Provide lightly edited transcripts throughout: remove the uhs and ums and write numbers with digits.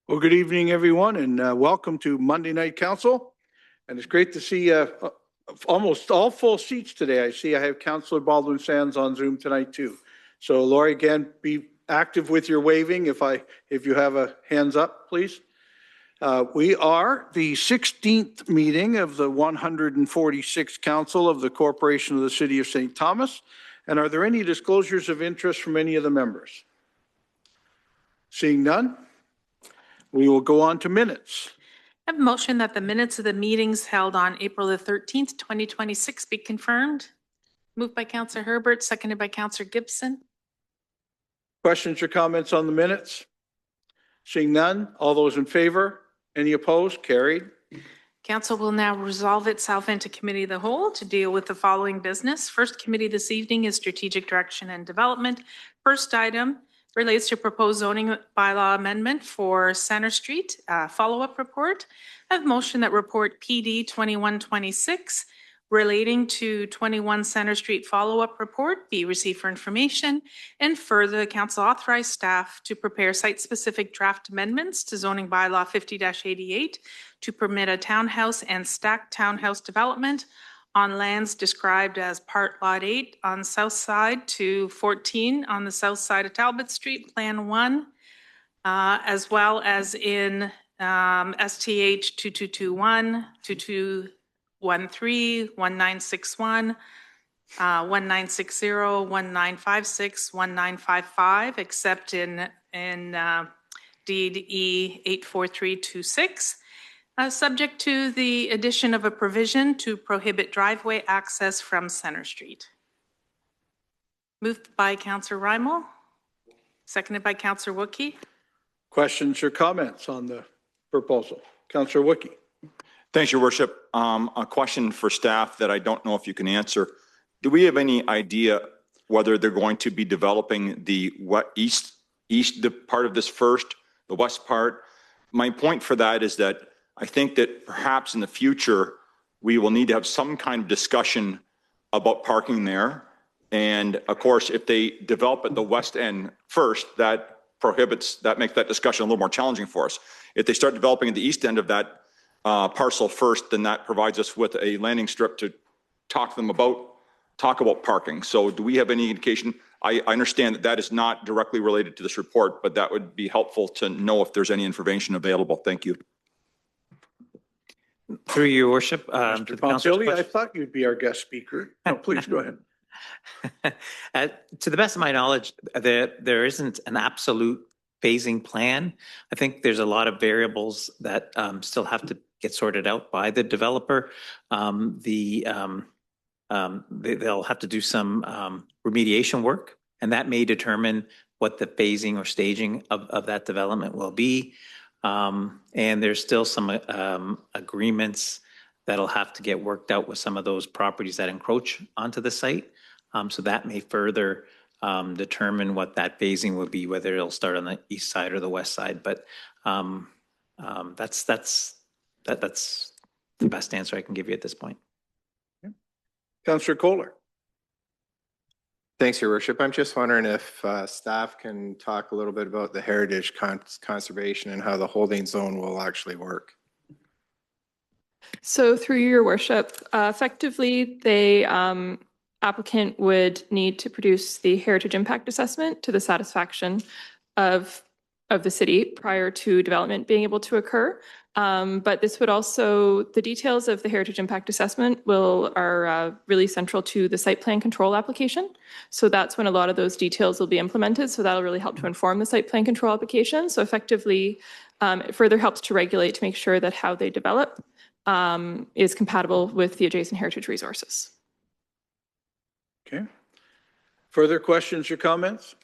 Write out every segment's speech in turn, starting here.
Well, good evening, everyone, and welcome to Monday Night Council. And it's great to see almost all full seats today. I see I have Councillor Baldwin Sands on Zoom tonight too. So Laurie, again, be active with your waving if you have a hands up, please. We are the 16th meeting of the 146th Council of the Corporation of the City of St. Thomas. And are there any disclosures of interest from any of the members? Seeing none, we will go on to minutes. I have a motion that the minutes of the meetings held on April the 13th, 2026 be confirmed. Moved by Councillor Herbert, seconded by Councillor Gibson. Questions or comments on the minutes? Seeing none, all those in favor? Any opposed? Carried. Council will now resolve itself into committee of the whole to deal with the following business. First committee this evening is strategic direction and development. First item relates to proposed zoning bylaw amendment for Center Street. Follow-up report. I have motion that report PD 2126 relating to 21 Center Street follow-up report be received for information, and further the council authorize staff to prepare site-specific draft amendments to zoning bylaw 50-88 to permit a townhouse and stacked townhouse development on lands described as Part Lot 8 on south side to 14 on the south side of Talbot Street, Plan 1, as well as in STH 2221, 2213, 1961, 1960, 1956, 1955, except in Deed E 84326. Subject to the addition of a provision to prohibit driveway access from Center Street. Moved by Councillor Reimel, seconded by Councillor Wookey. Questions or comments on the proposal? Councillor Wookey. Thanks, Your Worship. A question for staff that I don't know if you can answer. Do we have any idea whether they're going to be developing the east part of this first, the west part? My point for that is that I think that perhaps in the future, we will need to have some kind of discussion about parking there. And of course, if they develop at the west end first, that makes that discussion a little more challenging for us. If they start developing at the east end of that parcel first, then that provides us with a landing strip to talk about parking. So do we have any indication? I understand that is not directly related to this report, but that would be helpful to know if there's any information available. Thank you. Through Your Worship, Mr. Poncioli, I thought you'd be our guest speaker. No, please go ahead. To the best of my knowledge, there isn't an absolute phasing plan. I think there's a lot of variables that still have to get sorted out by the developer. They'll have to do some remediation work, and that may determine what the phasing or staging of that development will be. And there's still some agreements that'll have to get worked out with some of those properties that encroach onto the site. So that may further determine what that phasing will be, whether it'll start on the east side or the west side. But that's the best answer I can give you at this point. Okay. Councillor Kohler. Thanks, Your Worship. I'm just wondering if staff can talk a little bit about the heritage conservation and how the holding zone will actually work. So through Your Worship, effectively, the applicant would need to produce the heritage impact assessment to the satisfaction of the city prior to development being able to occur. But this would also, the details of the heritage impact assessment are really central to the site plan control application. So that's when a lot of those details will be implemented. So that'll really help to inform the site plan control application. So effectively, it further helps to regulate to make sure that how they develop is compatible with the adjacent heritage resources. Okay. Further questions or comments?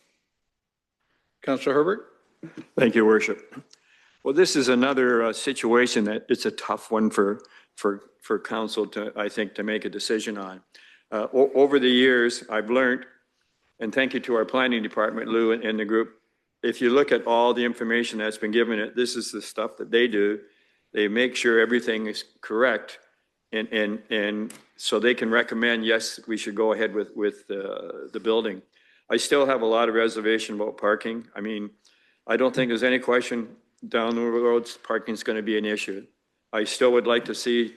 Councillor Herbert. Thank you, Worship. Well, this is another situation that it's a tough one for council to, I think, to make a decision on. Over the years, I've learned, and thank you to our planning department, Lou, and the group, if you look at all the information that's been given it, this is the stuff that they do. They make sure everything is correct, and so they can recommend, yes, we should go ahead with the building. I still have a lot of reservation about parking. I mean, I don't think there's any question down the roads, parking's going to be an issue. I still would like to see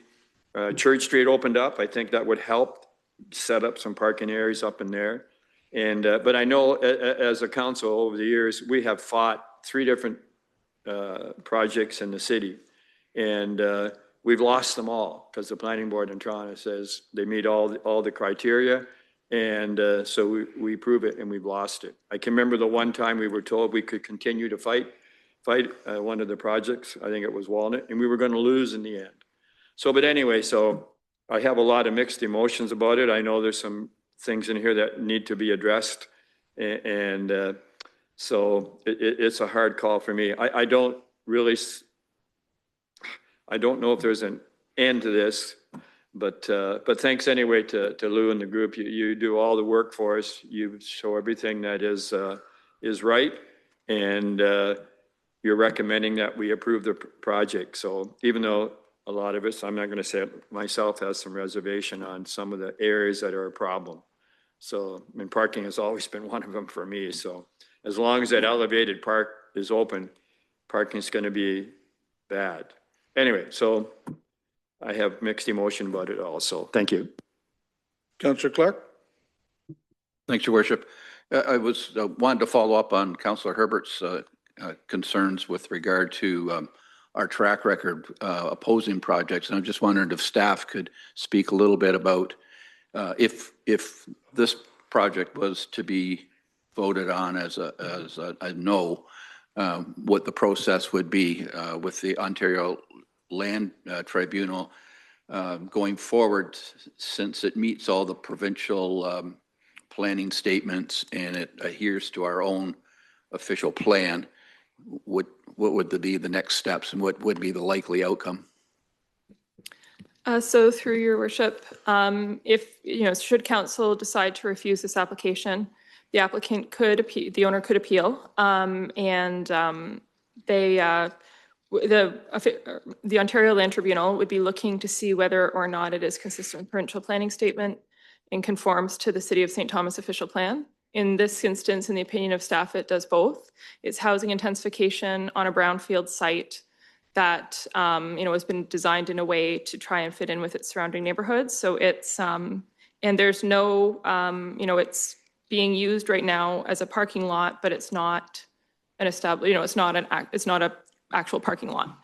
Church Street opened up. I think that would help set up some parking areas up in there. And, but I know as a council over the years, we have fought 3 different projects in the city. And we've lost them all because the planning board in Toronto says they meet all the criteria. And so we prove it and we've lost it. I can remember the one time we were told we could continue to fight one of the projects. I think it was Walnut, and we were going to lose in the end. So, but anyway, so I have a lot of mixed emotions about it. I know there's some things in here that need to be addressed. And so it's a hard call for me. I don't know if there's an end to this, but thanks anyway to Lou and the group. You do all the work for us. You show everything that is right. And you're recommending that we approve the project. So even though a lot of us, I'm not going to say it myself, has some reservation on some of the areas that are a problem. So, I mean, parking has always been one of them for me. So as long as that elevated park is open, parking is going to be bad. Anyway, so I have mixed emotion about it also. Thank you. Councillor Clark? Thanks, Your Worship. I wanted to follow up on Councillor Herbert's concerns with regard to our track record opposing projects. And I'm just wondering if staff could speak a little bit about if this project was to be voted on as a no, what the process would be with the Ontario Land Tribunal going forward, since it meets all the provincial planning statements and it adheres to our own official plan. What would be the next steps and what would be the likely outcome? So through your worship, if, should council decide to refuse this application, the applicant could appeal, the owner could appeal, the Ontario Land Tribunal would be looking to see whether or not it is consistent with provincial planning statement and conforms to the City of St. Thomas official plan. In this instance, in the opinion of staff, it does both. It's housing intensification on a brownfield site that has been designed in a way to try and fit in with its surrounding neighborhoods. So it's and there's no it's being used right now as a parking lot, but it's not an established, it's not a actual parking lot.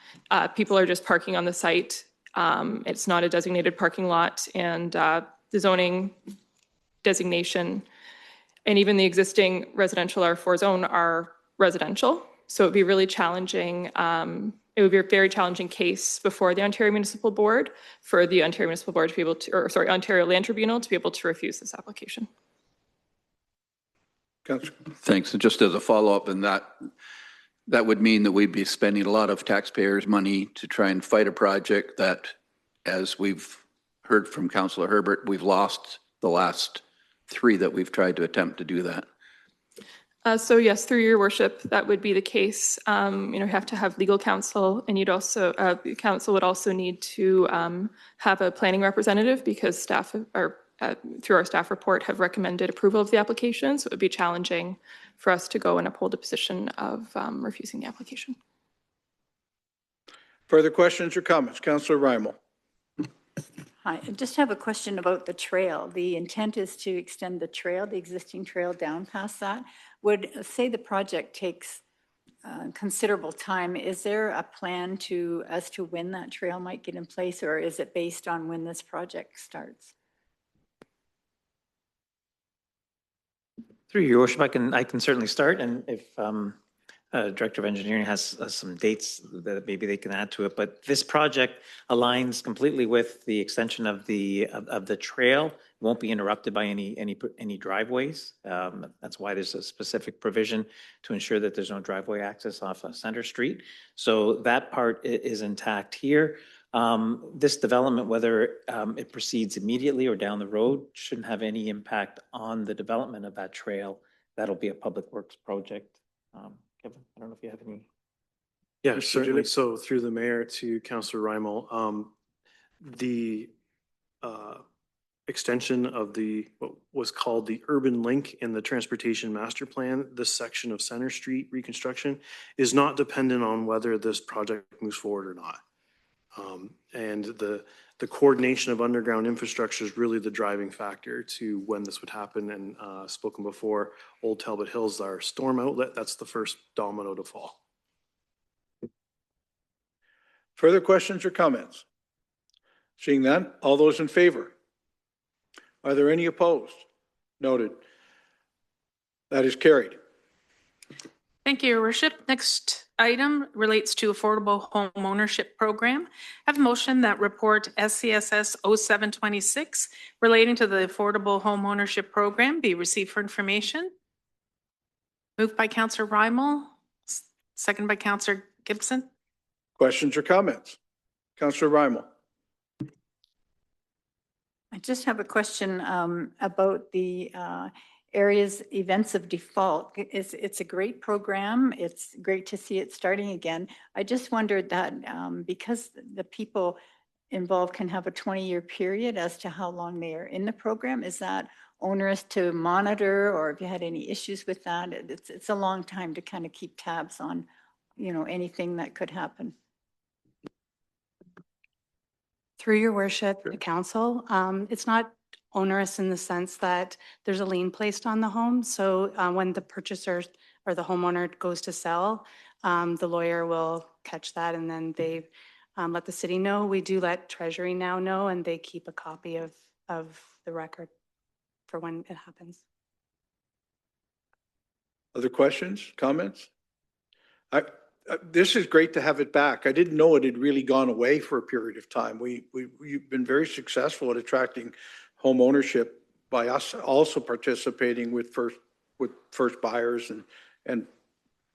People are just parking on the site. It's not a designated parking lot, and the zoning designation and even the existing residential R4 zone are residential. So it'd be really challenging. It would be a very challenging case before the Ontario Municipal Board for the Ontario Municipal Board to be able to, Ontario Land Tribunal to be able to refuse this application. Thanks. And just as a follow-up, and that would mean that we'd be spending a lot of taxpayers' money to try and fight a project that, as we've heard from Councillor Herbert, we've lost the last 3 that we've tried to attempt to do that. So yes, through your worship, that would be the case. You have to have legal counsel, and you'd also, council would also need to have a planning representative, because staff are, through our staff report, have recommended approval of the application. So it would be challenging for us to go and uphold a position of refusing the application. Further questions or comments? Councillor Reimel. Hi, I just have a question about the trail. The intent is to extend the trail, the existing trail down past that. Would, say the project takes considerable time, is there a plan as to when that trail might get in place, or is it based on when this project starts? Through your worship, I can certainly start, and if Director of Engineering has some dates that maybe they can add to it. But this project aligns completely with the extension of the trail. It won't be interrupted by any driveways. That's why there's a specific provision to ensure that there's no driveway access off of Center Street. So that part is intact here. This development, whether it proceeds immediately or down the road, shouldn't have any impact on the development of that trail. That'll be a public works project. Kevin, I don't know if you have any. Yeah, certainly. So through the mayor to Councillor Reimel, the extension of what was called the urban link in the transportation master plan, this section of Center Street reconstruction is not dependent on whether this project moves forward or not. And the coordination of underground infrastructure is really the driving factor to when this would happen. And spoken before, Old Talbot Hills, our storm outlet, that's the first domino to fall. Further questions or comments? Seeing none, all those in favor? Are there any opposed? Noted. That is carried. Thank you, Your Worship. Next item relates to Affordable Home Ownership Program. I have a motion that report SCSS 0726 relating to the Affordable Home Ownership Program be received for information. Moved by Councillor Rymel, second by Councillor Gibson. Questions or comments? Councillor Rymel. I just have a question about the areas events of default. It's a great program. It's great to see it starting again. I just wondered that because the people involved can have a 20-year period as to how long they are in the program, is that onerous to monitor, or if you had any issues with that? It's a long time to kind of keep tabs on, anything that could happen. Through your worship, the council, it's not onerous in the sense that there's a lien placed on the home. So when the purchaser or the homeowner goes to sell, the lawyer will catch that, and then they let the city know. We do let Treasury now know, and they keep a copy of the record for when it happens. Other questions, comments? This is great to have it back. I didn't know it had really gone away for a period of time. We've been very successful at attracting home ownership by us also participating with first buyers and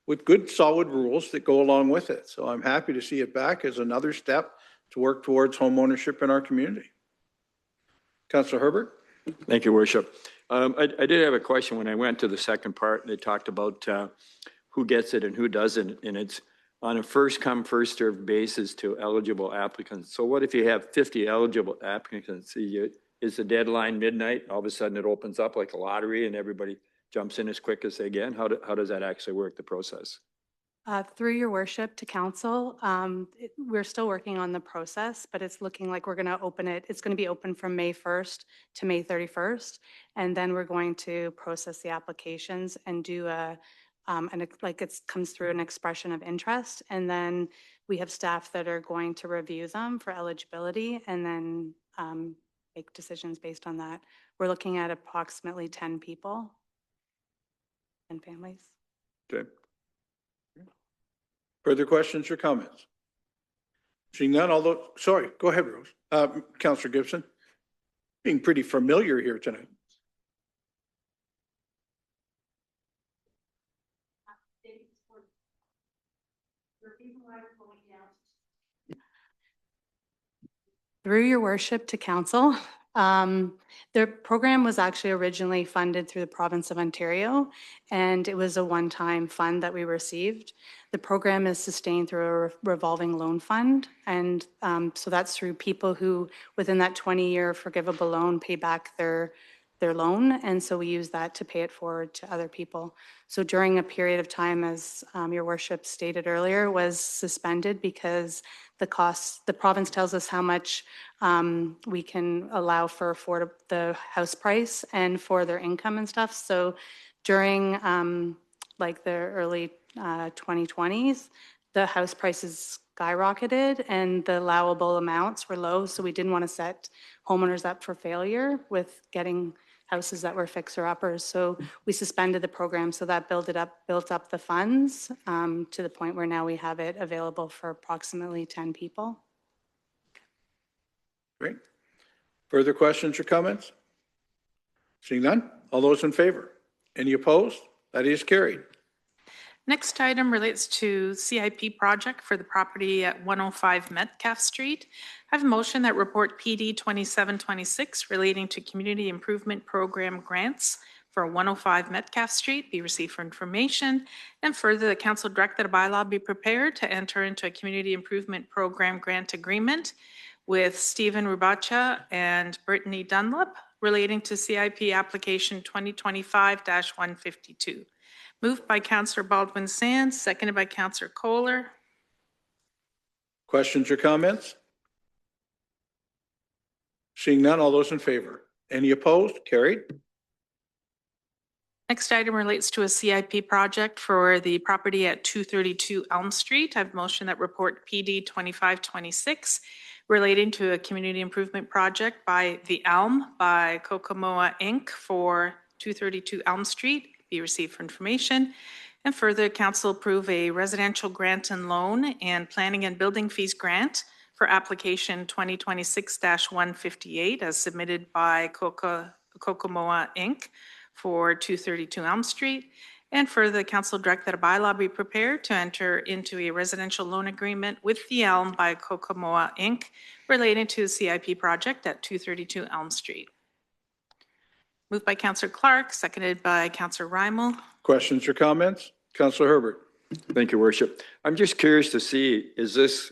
with good solid rules that go along with it. So I'm happy to see it back as another step to work towards home ownership in our community. Councillor Herbert. Thank you, Worship. I did have a question when I went to the second part. They talked about who gets it and who doesn't, and it's on a first come, first served basis to eligible applicants. So what if you have 50 eligible applicants? Is the deadline midnight? All of a sudden it opens up like a lottery and everybody jumps in as quick as they can? How does that actually work, the process? Through your worship to council, we're still working on the process, but it's looking like we're going to open it. It's going to be open from May 1st to May 31st. And then we're going to process the applications and do it comes through an expression of interest. And then we have staff that are going to review them for eligibility and then make decisions based on that. We're looking at approximately 10 people and families. Okay. Further questions or comments? Seeing none, sorry, go ahead, Rose. Councillor Gibson. Being pretty familiar here tonight. Through your worship to council, the program was actually originally funded through the province of Ontario, and it was a one-time fund that we received. The program is sustained through a revolving loan fund, and so that's through people who, within that 20-year forgivable loan, pay back their loan, and so we use that to pay it forward to other people. So during a period of time, as your worship stated earlier, was suspended because the province tells us how much we can allow for the house price and for their income and stuff. So during like the early 2020s, the house prices skyrocketed and the allowable amounts were low. So we didn't want to set homeowners up for failure with getting houses that were fixer-uppers. So we suspended the program, so that built up the funds to the point where now we have it available for approximately 10 people. Great. Further questions or comments? Seeing none, all those in favor? Any opposed? That is carried. Next item relates to CIP project for the property at 105 Metcalf Street. I have a motion that report PD 2726 relating to Community Improvement Program grants for 105 Metcalf Street be received for information. And further, the council direct that a bylaw be prepared to enter into a Community Improvement Program grant agreement with Stephen Rubacha and Brittany Dunlop relating to CIP application 2025-152. Moved by Councillor Baldwin Sands, seconded by Councillor Kohler. Questions or comments? Seeing none, all those in favor? Any opposed? Carried. Next item relates to a CIP project for the property at 232 Elm Street. I have a motion that report PD 2526 relating to a community improvement project by The Elm by Kokomoa Inc. for 232 Elm Street be received for information. And further, council approve a residential grant and loan and planning and building fees grant for application 2026-158 as submitted by Kokomoa Inc. for 232 Elm Street. And further, council direct that a bylaw be prepared to enter into a residential loan agreement with The Elm by Kokomoa Inc. relating to the CIP project at 232 Elm Street. Moved by Councillor Clark, seconded by Councillor Reimel. Questions or comments? Councillor Herbert. Thank you, Worship. I'm just curious to see, is this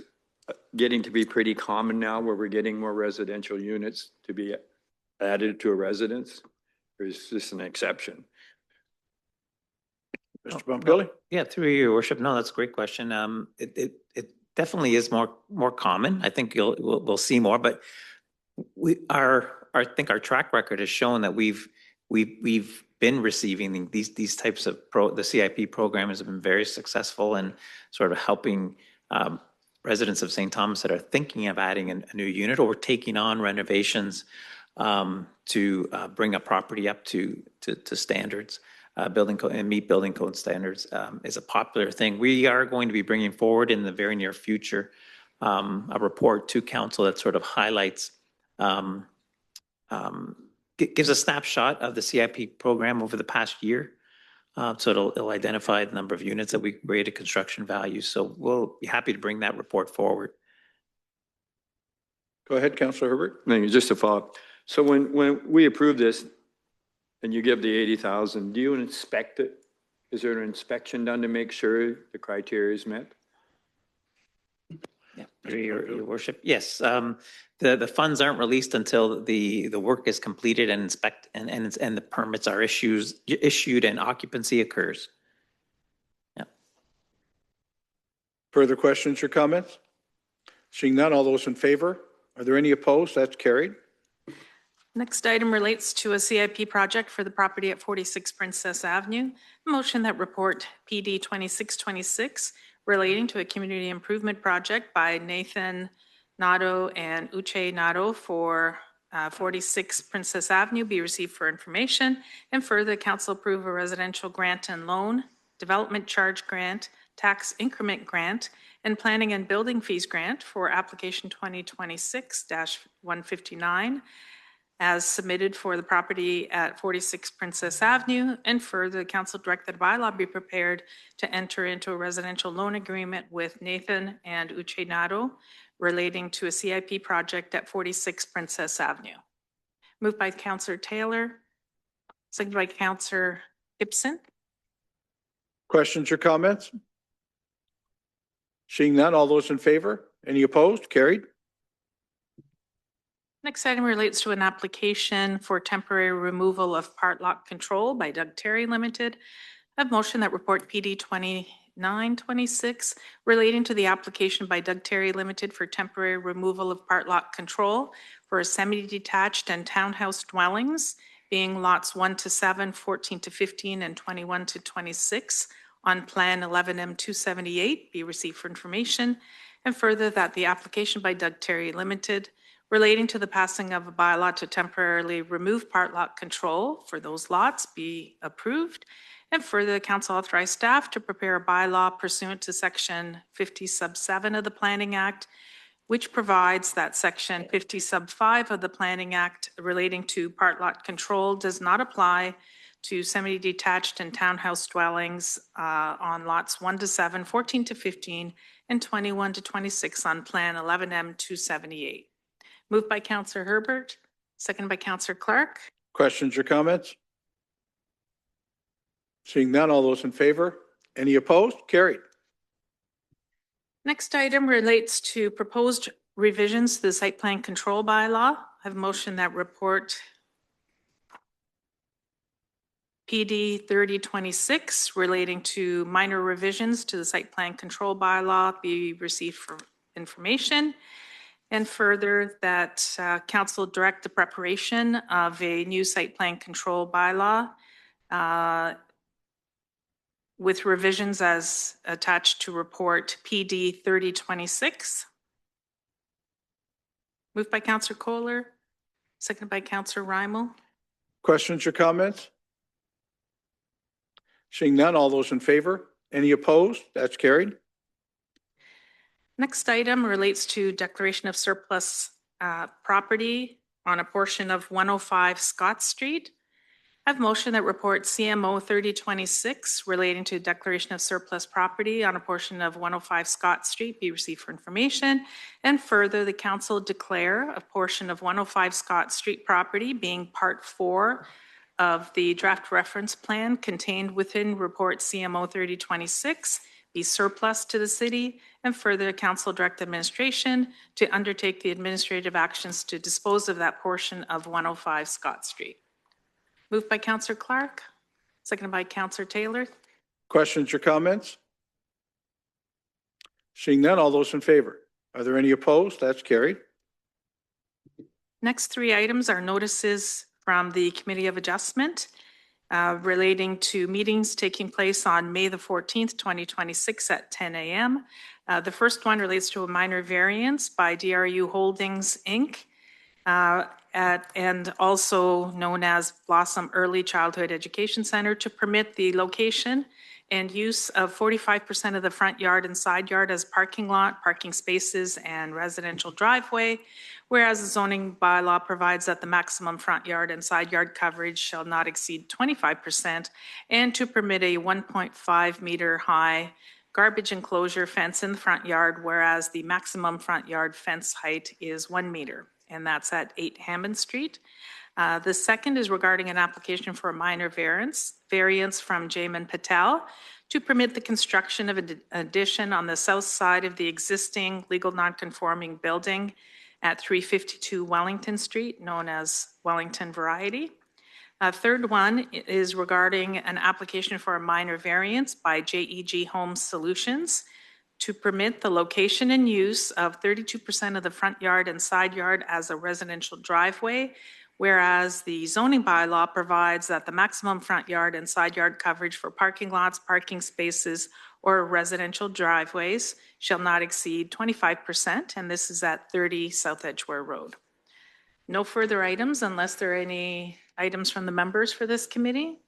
getting to be pretty common now where we're getting more residential units to be added to a residence? Or is this an exception? Mr. Bumpilly? Yeah, through your worship. No, that's a great question. It definitely is more common. I think we'll see more, but I think our track record has shown that we've been receiving these types of the CIP program has been very successful in sort of helping residents of St. Thomas that are thinking of adding a new unit or taking on renovations to bring a property up to standards. Building code and meet building code standards is a popular thing. We are going to be bringing forward in the very near future a report to council that sort of highlights, gives a snapshot of the CIP program over the past year. So it'll identify the number of units that we rated construction values. So we'll be happy to bring that report forward. Go ahead, Councillor Herbert. Thank you. Just a follow-up. So when we approve this and you give the 80,000, do you inspect it? Is there an inspection done to make sure the criteria is met? Yeah, your worship. Yes, the funds aren't released until the work is completed and and the permits are issued and occupancy occurs. Yeah. Further questions or comments? Seeing none, all those in favor? Are there any opposed? That's carried. Next item relates to a CIP project for the property at 46 Princess Avenue. A motion that report PD 2626 relating to a community improvement project by Nathan Nadeau and Uche Nadeau for 46 Princess Avenue be received for information. And further, council approve a residential grant and loan, development charge grant, tax increment grant, and planning and building fees grant for application 2026-159 as submitted for the property at 46 Princess Avenue. And further, the council direct that a bylaw be prepared to enter into a residential loan agreement with Nathan and Uche Nadeau relating to a CIP project at 46 Princess Avenue. Moved by Councillor Taylor, seconded by Councillor Gibson. Questions or comments? Seeing none, all those in favor? Any opposed? Carried. Next item relates to an application for temporary removal of part lock control by Doug Terry Limited. I have motion that report PD 2926 relating to the application by Doug Terry Limited for temporary removal of part lock control for semi-detached and townhouse dwellings being lots 1 to 7, 14 to 15, and 21 to 26 on Plan 11M278 be received for information. And further, that the application by Doug Terry Limited relating to the passing of a bylaw to temporarily remove part lot control for those lots be approved. And further, the council authorize staff to prepare a bylaw pursuant to section 50 sub 7 of the Planning Act, which provides that section 50 sub 5 of the Planning Act relating to part lot control does not apply to semi-detached and townhouse dwellings on lots 1 to 7, 14 to 15, and 21 to 26 on Plan 11M278. Moved by Councillor Herbert, seconded by Councillor Clark. Questions or comments? Seeing none, all those in favor? Any opposed? Carried. Next item relates to proposed revisions to the site plan control bylaw. I have a motion that report PD 3026 relating to minor revisions to the site plan control bylaw be received for information. And further, that council direct the preparation of a new site plan control bylaw with revisions as attached to report PD 3026. Moved by Councillor Kohler, seconded by Councillor Rymal. Questions or comments? Seeing none, all those in favor? Any opposed? That's carried. Next item relates to declaration of surplus property on a portion of 105 Scott Street. I have motion that report CMO 3026 relating to declaration of surplus property on a portion of 105 Scott Street be received for information. And further, the council declare a portion of 105 Scott Street property being part 4 of the draft reference plan contained within report CMO 3026 be surplus to the city, and further council direct administration to undertake the administrative actions to dispose of that portion of 105 Scott Street. Moved by Councillor Clark, seconded by Councillor Taylor. Questions or comments? Seeing none, all those in favor? Are there any opposed? That's carried. Next 3 items are notices from the Committee of Adjustment relating to meetings taking place on May the 14th, 2026 at 10 a.m. The first one relates to a minor variance by DRU Holdings, Inc., and also known as Blossom Early Childhood Education Center, to permit the location and use of 45% of the front yard and side yard as parking lot, parking spaces, and residential driveway, whereas the zoning bylaw provides that the maximum front yard and side yard coverage shall not exceed 25%, and to permit a 1.5 meter high garbage enclosure fence in the front yard, whereas the maximum front yard fence height is 1 meter, and that's at 8 Hammond Street. The second is regarding an application for a minor variance from Jayman Patel to permit the construction of an addition on the south side of the existing legal non-conforming building at 352 Wellington Street, known as Wellington Variety. Third one is regarding an application for a minor variance by JEG Home Solutions to permit the location and use of 32% of the front yard and side yard as a residential driveway, whereas the zoning bylaw provides that the maximum front yard and side yard coverage for parking lots, parking spaces, or residential driveways shall not exceed 25%, and this is at 30 South Edgeware Road. No further items unless there are any items from the members for this committee.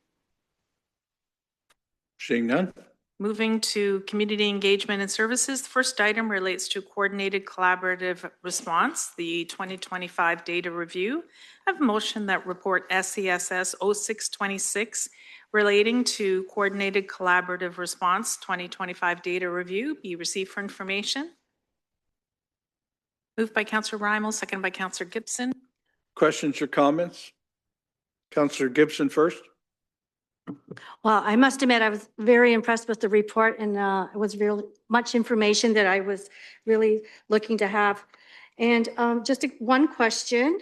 Seeing none. Moving to community engagement and services, the first item relates to coordinated collaborative response, the 2025 data review. I have a motion that report SCSS 0626 relating to coordinated collaborative response 2025 data review be received for information. Moved by Councillor Rymal, seconded by Councillor Gibson. Questions or comments? Councillor Gibson first. Well, I must admit, I was very impressed with the report, and it was really much information that I was really looking to have. And just one question.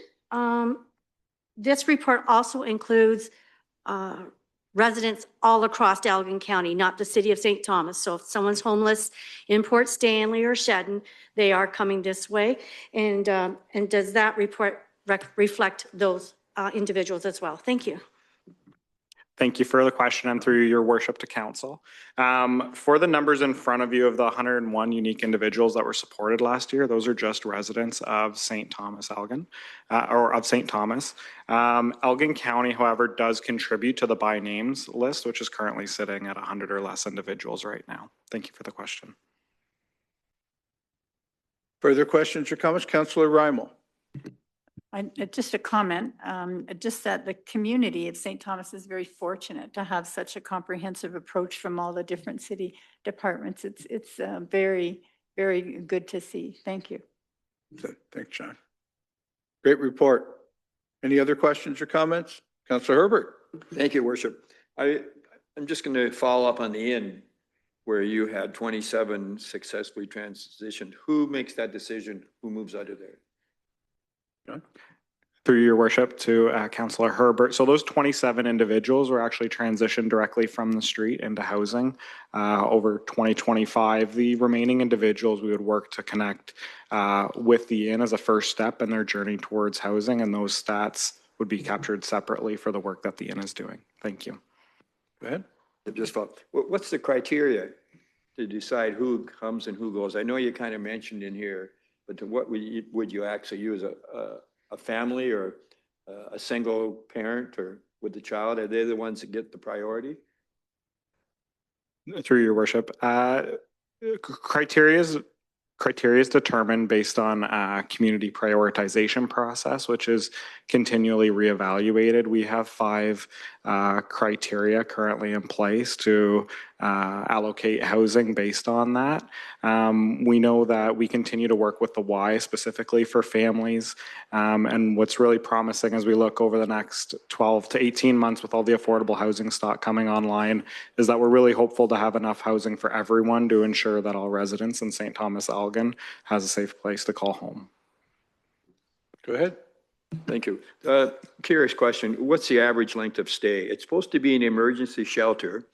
This report also includes residents all across Elgin County, not the city of St. Thomas. So if someone's homeless in Port Stanley or Shedden, they are coming this way. And does that report reflect those individuals as well? Thank you. Thank you for the question and through your worship to council. For the numbers in front of you of the 101 unique individuals that were supported last year, those are just residents of St. Thomas Elgin, or of St. Thomas. Elgin County, however, does contribute to the by names list, which is currently sitting at 100 or less individuals right now. Thank you for the question. Further questions or comments? Councillor Rymal. Just a comment, just that the community of St. Thomas is very fortunate to have such a comprehensive approach from all the different city departments. It's very, very good to see. Thank you. Thanks, John. Great report. Any other questions or comments? Councillor Herbert. Thank you, Worship. I'm just going to follow up on the end where you had 27 successfully transitioned. Who makes that decision? Who moves out of there? John? Through your worship to Councillor Herbert. So those 27 individuals were actually transitioned directly from the street into housing over 2025. The remaining individuals, we would work to connect with the inn as a first step in their journey towards housing, and those stats would be captured separately for the work that the inn is doing. Thank you. Go ahead. Just what's the criteria to decide who comes and who goes? I know you kind of mentioned in here, but what would you actually use a family or a single parent or with the child? Are they the ones that get the priority? Through your worship, criteria is determined based on a community prioritization process, which is continually reevaluated. We have 5 criteria currently in place to allocate housing based on that. We know that we continue to work with the Y specifically for families. And what's really promising as we look over the next 12 to 18 months with all the affordable housing stock coming online is that we're really hopeful to have enough housing for everyone to ensure that all residents in St. Thomas Elgin has a safe place to call home. Go ahead. Thank you. Curious question. What's the average length of stay? It's supposed to be an emergency shelter.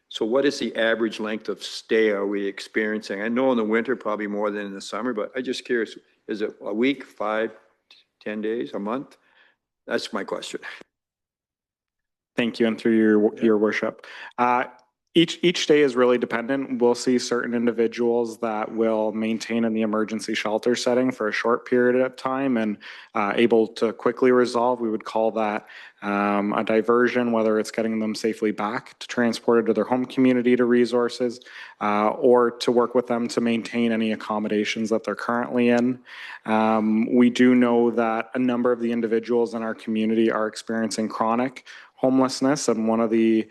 So what is the average length of stay are we experiencing? I know in the winter, probably more than in the summer, but I'm just curious, is it a week, 5, 10 days, a month? That's my question. Thank you, and through your worship. Each day is really dependent. We'll see certain individuals that will maintain in the emergency shelter setting for a short period of time and able to quickly resolve. We would call that a diversion, whether it's getting them safely back to transported to their home community to resources, or to work with them to maintain any accommodations that they're currently in. We do know that a number of the individuals in our community are experiencing chronic homelessness, and one of the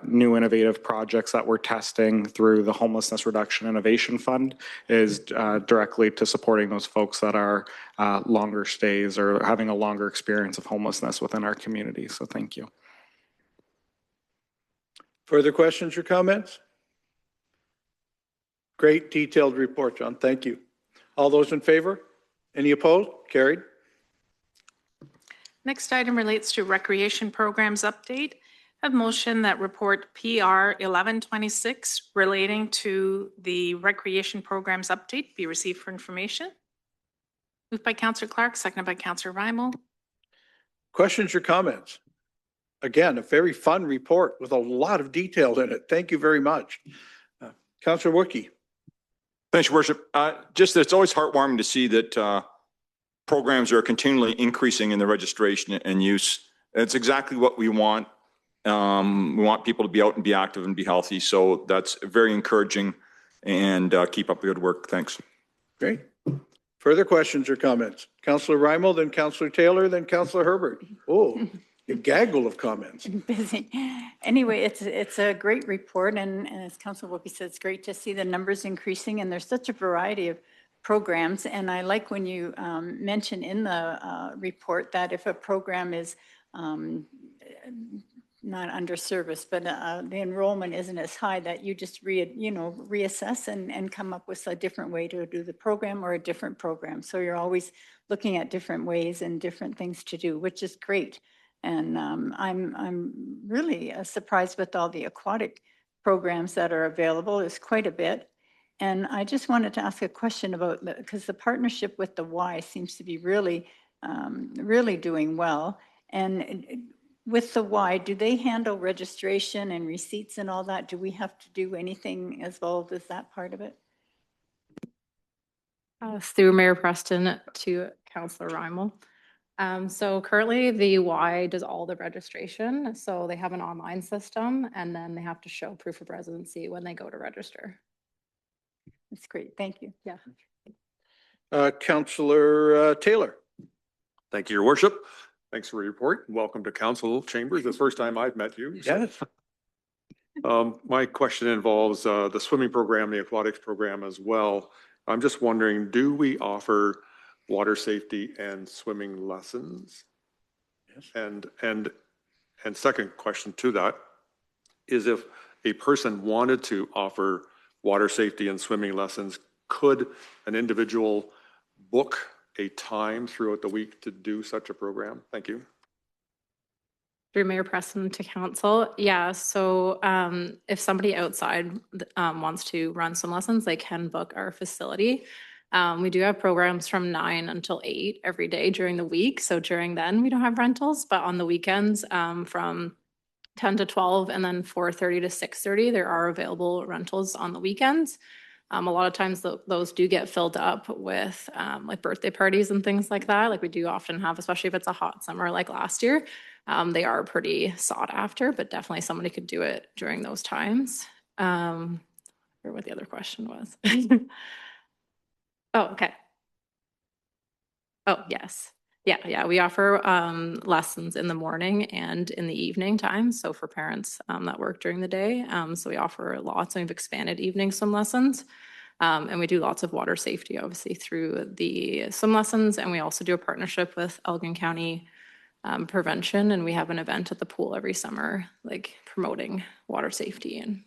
new innovative projects that we're testing through the Homelessness Reduction Innovation Fund is directly to supporting those folks that are longer stays or having a longer experience of homelessness within our community. So thank you. Further questions or comments? Great detailed report, John. Thank you. All those in favor? Any opposed? Carried. Next item relates to recreation programs update. A motion that report PR 1126 relating to the recreation programs update be received for information. Moved by Councillor Clark, seconded by Councillor Rymal. Questions or comments? Again, a very fun report with a lot of detail in it. Thank you very much. Councillor Wookey. Thanks, Your Worship. Just it's always heartwarming to see that programs are continually increasing in the registration and use. It's exactly what we want. We want people to be out and be active and be healthy. So that's very encouraging, and keep up the good work. Thanks. Great. Further questions or comments? Councillor Rymal, then Councillor Taylor, then Councillor Herbert. Oh, a gaggle of comments. Busy. Anyway, it's a great report, and as Councillor Wookey said, it's great to see the numbers increasing, and there's such a variety of programs. And I like when you mention in the report that if a program is not under service, but the enrollment isn't as high, that you just reassess and come up with a different way to do the program or a different program. So you're always looking at different ways and different things to do, which is great. And I'm really surprised with all the aquatic programs that are available. There's quite a bit. And I just wanted to ask a question about, because the partnership with the Y seems to be really, really doing well. And with the Y, do they handle registration and receipts and all that? Do we have to do anything as well as that part of it? Through Mayor Preston to Councillor Rymal. So currently the Y does all the registration. So they have an online system, and then they have to show proof of residency when they go to register. That's great. Thank you. Yeah. Councillor Taylor. Thank you, Your Worship. Thanks for your report. Welcome to Council Chambers. The first time I've met you. Yes. My question involves the swimming program, the aquatics program as well. I'm just wondering, do we offer water safety and swimming lessons? Yes. And second question to that is, if a person wanted to offer water safety and swimming lessons, could an individual book a time throughout the week to do such a program? Thank you. Through Mayor Preston to council. Yeah, so if somebody outside wants to run some lessons, they can book our facility. We do have programs from 9 until 8 every day during the week. So during then we don't have rentals, but on the weekends from 10 to 12 and then 4:30 to 6:30, there are available rentals on the weekends. A lot of times those do get filled up with like birthday parties and things like that. Like we do often have, especially if it's a hot summer like last year. They are pretty sought after, but definitely somebody could do it during those times. Or what the other question was. Oh, okay. Oh, yes. Yeah. We offer lessons in the morning and in the evening time. So for parents that work during the day. So we offer lots, and we've expanded evening swim lessons. And we do lots of water safety, obviously, through the swim lessons. And we also do a partnership with Elgin County Prevention. And we have an event at the pool every summer, like promoting water safety and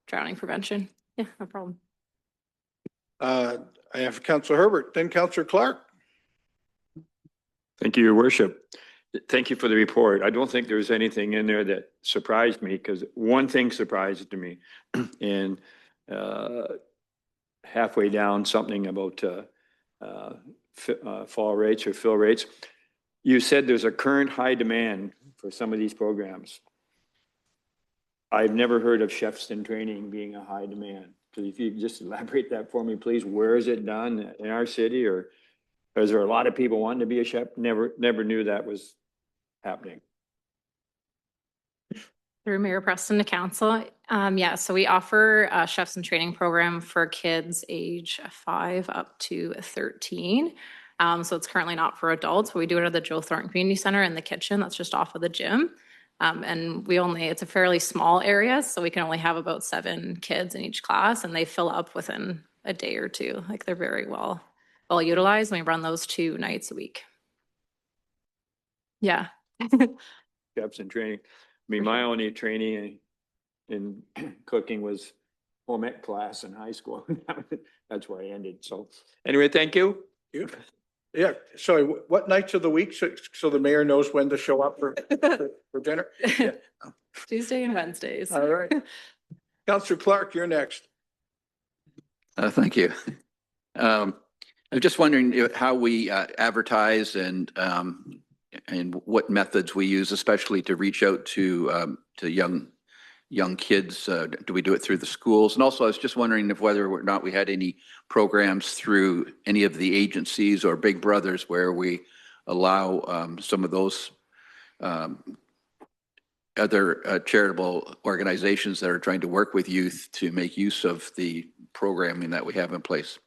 drowning prevention. Yeah, no problem. I have Councillor Herbert, then Councillor Clark. Thank you, Your Worship. Thank you for the report. I don't think there's anything in there that surprised me, because one thing surprised me. And halfway down, something about fall rates or fill rates. You said there's a current high demand for some of these programs. I've never heard of chefs in training being a high demand. So if you could just elaborate that for me, please. Where is it done in our city, or is there a lot of people wanting to be a chef? Never knew that was happening. Through Mayor Preston to council. Yeah, so we offer a chefs in training program for kids age 5 up to 13. So it's currently not for adults, but we do it at the Joe Thornton Community Center in the kitchen. That's just off of the gym. And it's a fairly small area, so we can only have about 7 kids in each class, and they fill up within a day or two. Like they're very well utilized, and we run those 2 nights a week. Yeah. Chefs in training. I mean, my only training in cooking was home ec class in high school. That's where I ended. So anyway, thank you. Yeah, sorry, what nights of the week, so the mayor knows when to show up for dinner? Yeah. Tuesday and Wednesdays. All right. Councillor Clark, you're next. Thank you. I'm just wondering how we advertise and what methods we use, especially to reach out to young kids. Do we do it through the schools? And also, I was just wondering if whether or not we had any programs through any of the agencies or Big Brothers where we allow some of those other charitable organizations that are trying to work with youth to make use of the programming that we have in place.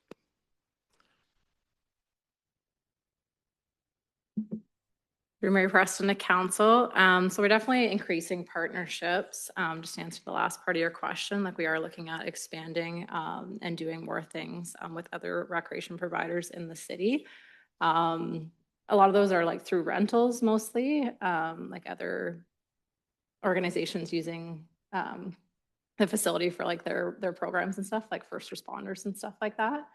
Through Mayor Preston to council. So we're definitely increasing partnerships. Just to answer the last part of your question, like we are looking at expanding and doing more things with other recreation providers in the city. A lot of those are like through rentals mostly, like other organizations using the facility for like their programs and stuff, like first responders and stuff like that.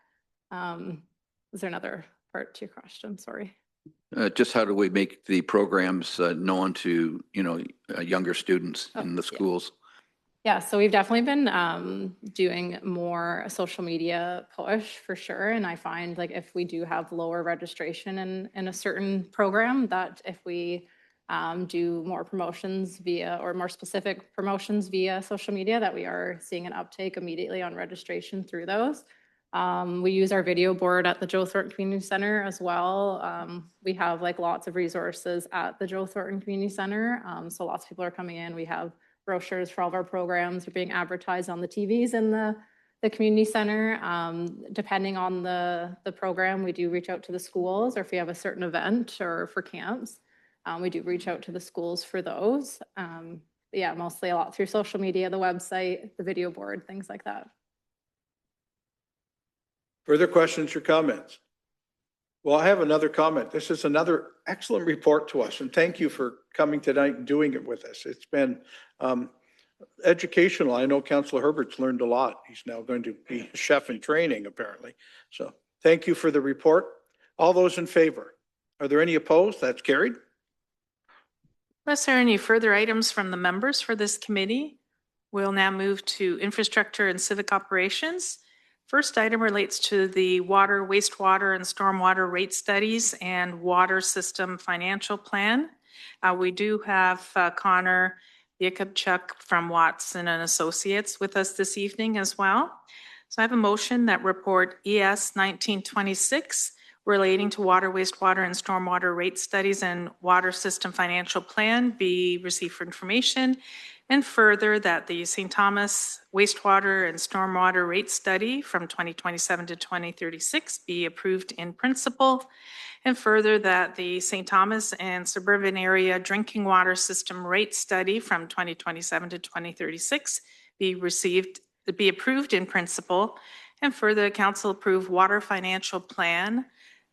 Is there another part to your question? Sorry. Just how do we make the programs known to, younger students in the schools? Yeah, so we've definitely been doing more social media push for sure. And I find like if we do have lower registration in a certain program, that if we do more promotions or more specific promotions via social media, that we are seeing an uptake immediately on registration through those. We use our video board at the Joe Thornton Community Center as well. We have like lots of resources at the Joe Thornton Community Center. So lots of people are coming in. We have brochures for all of our programs are being advertised on the TVs in the community center. Depending on the program, we do reach out to the schools, or if we have a certain event or for camps, we do reach out to the schools for those. Yeah, mostly a lot through social media, the website, the video board, things like that. Further questions or comments? Well, I have another comment. This is another excellent report to us, and thank you for coming tonight and doing it with us. It's been educational. I know Councillor Herbert's learned a lot. He's now going to be a chef in training, apparently. So thank you for the report. All those in favor? Are there any opposed? That's carried. Unless there are any further items from the members for this committee, we'll now move to infrastructure and civic operations. First item relates to the water, wastewater, and stormwater rate studies and water system financial plan. We do have Connor Yakubchuk from Watson and Associates with us this evening as well. So I have a motion that report ES 1926 relating to water, wastewater, and stormwater rate studies and water system financial plan be received for information, and further that the St. Thomas wastewater and stormwater rate study from 2027 to 2036 be approved in principle, and further that the St. Thomas and suburban area drinking water system rate study from 2027 to 2036 be approved in principle, and further council approve water financial plan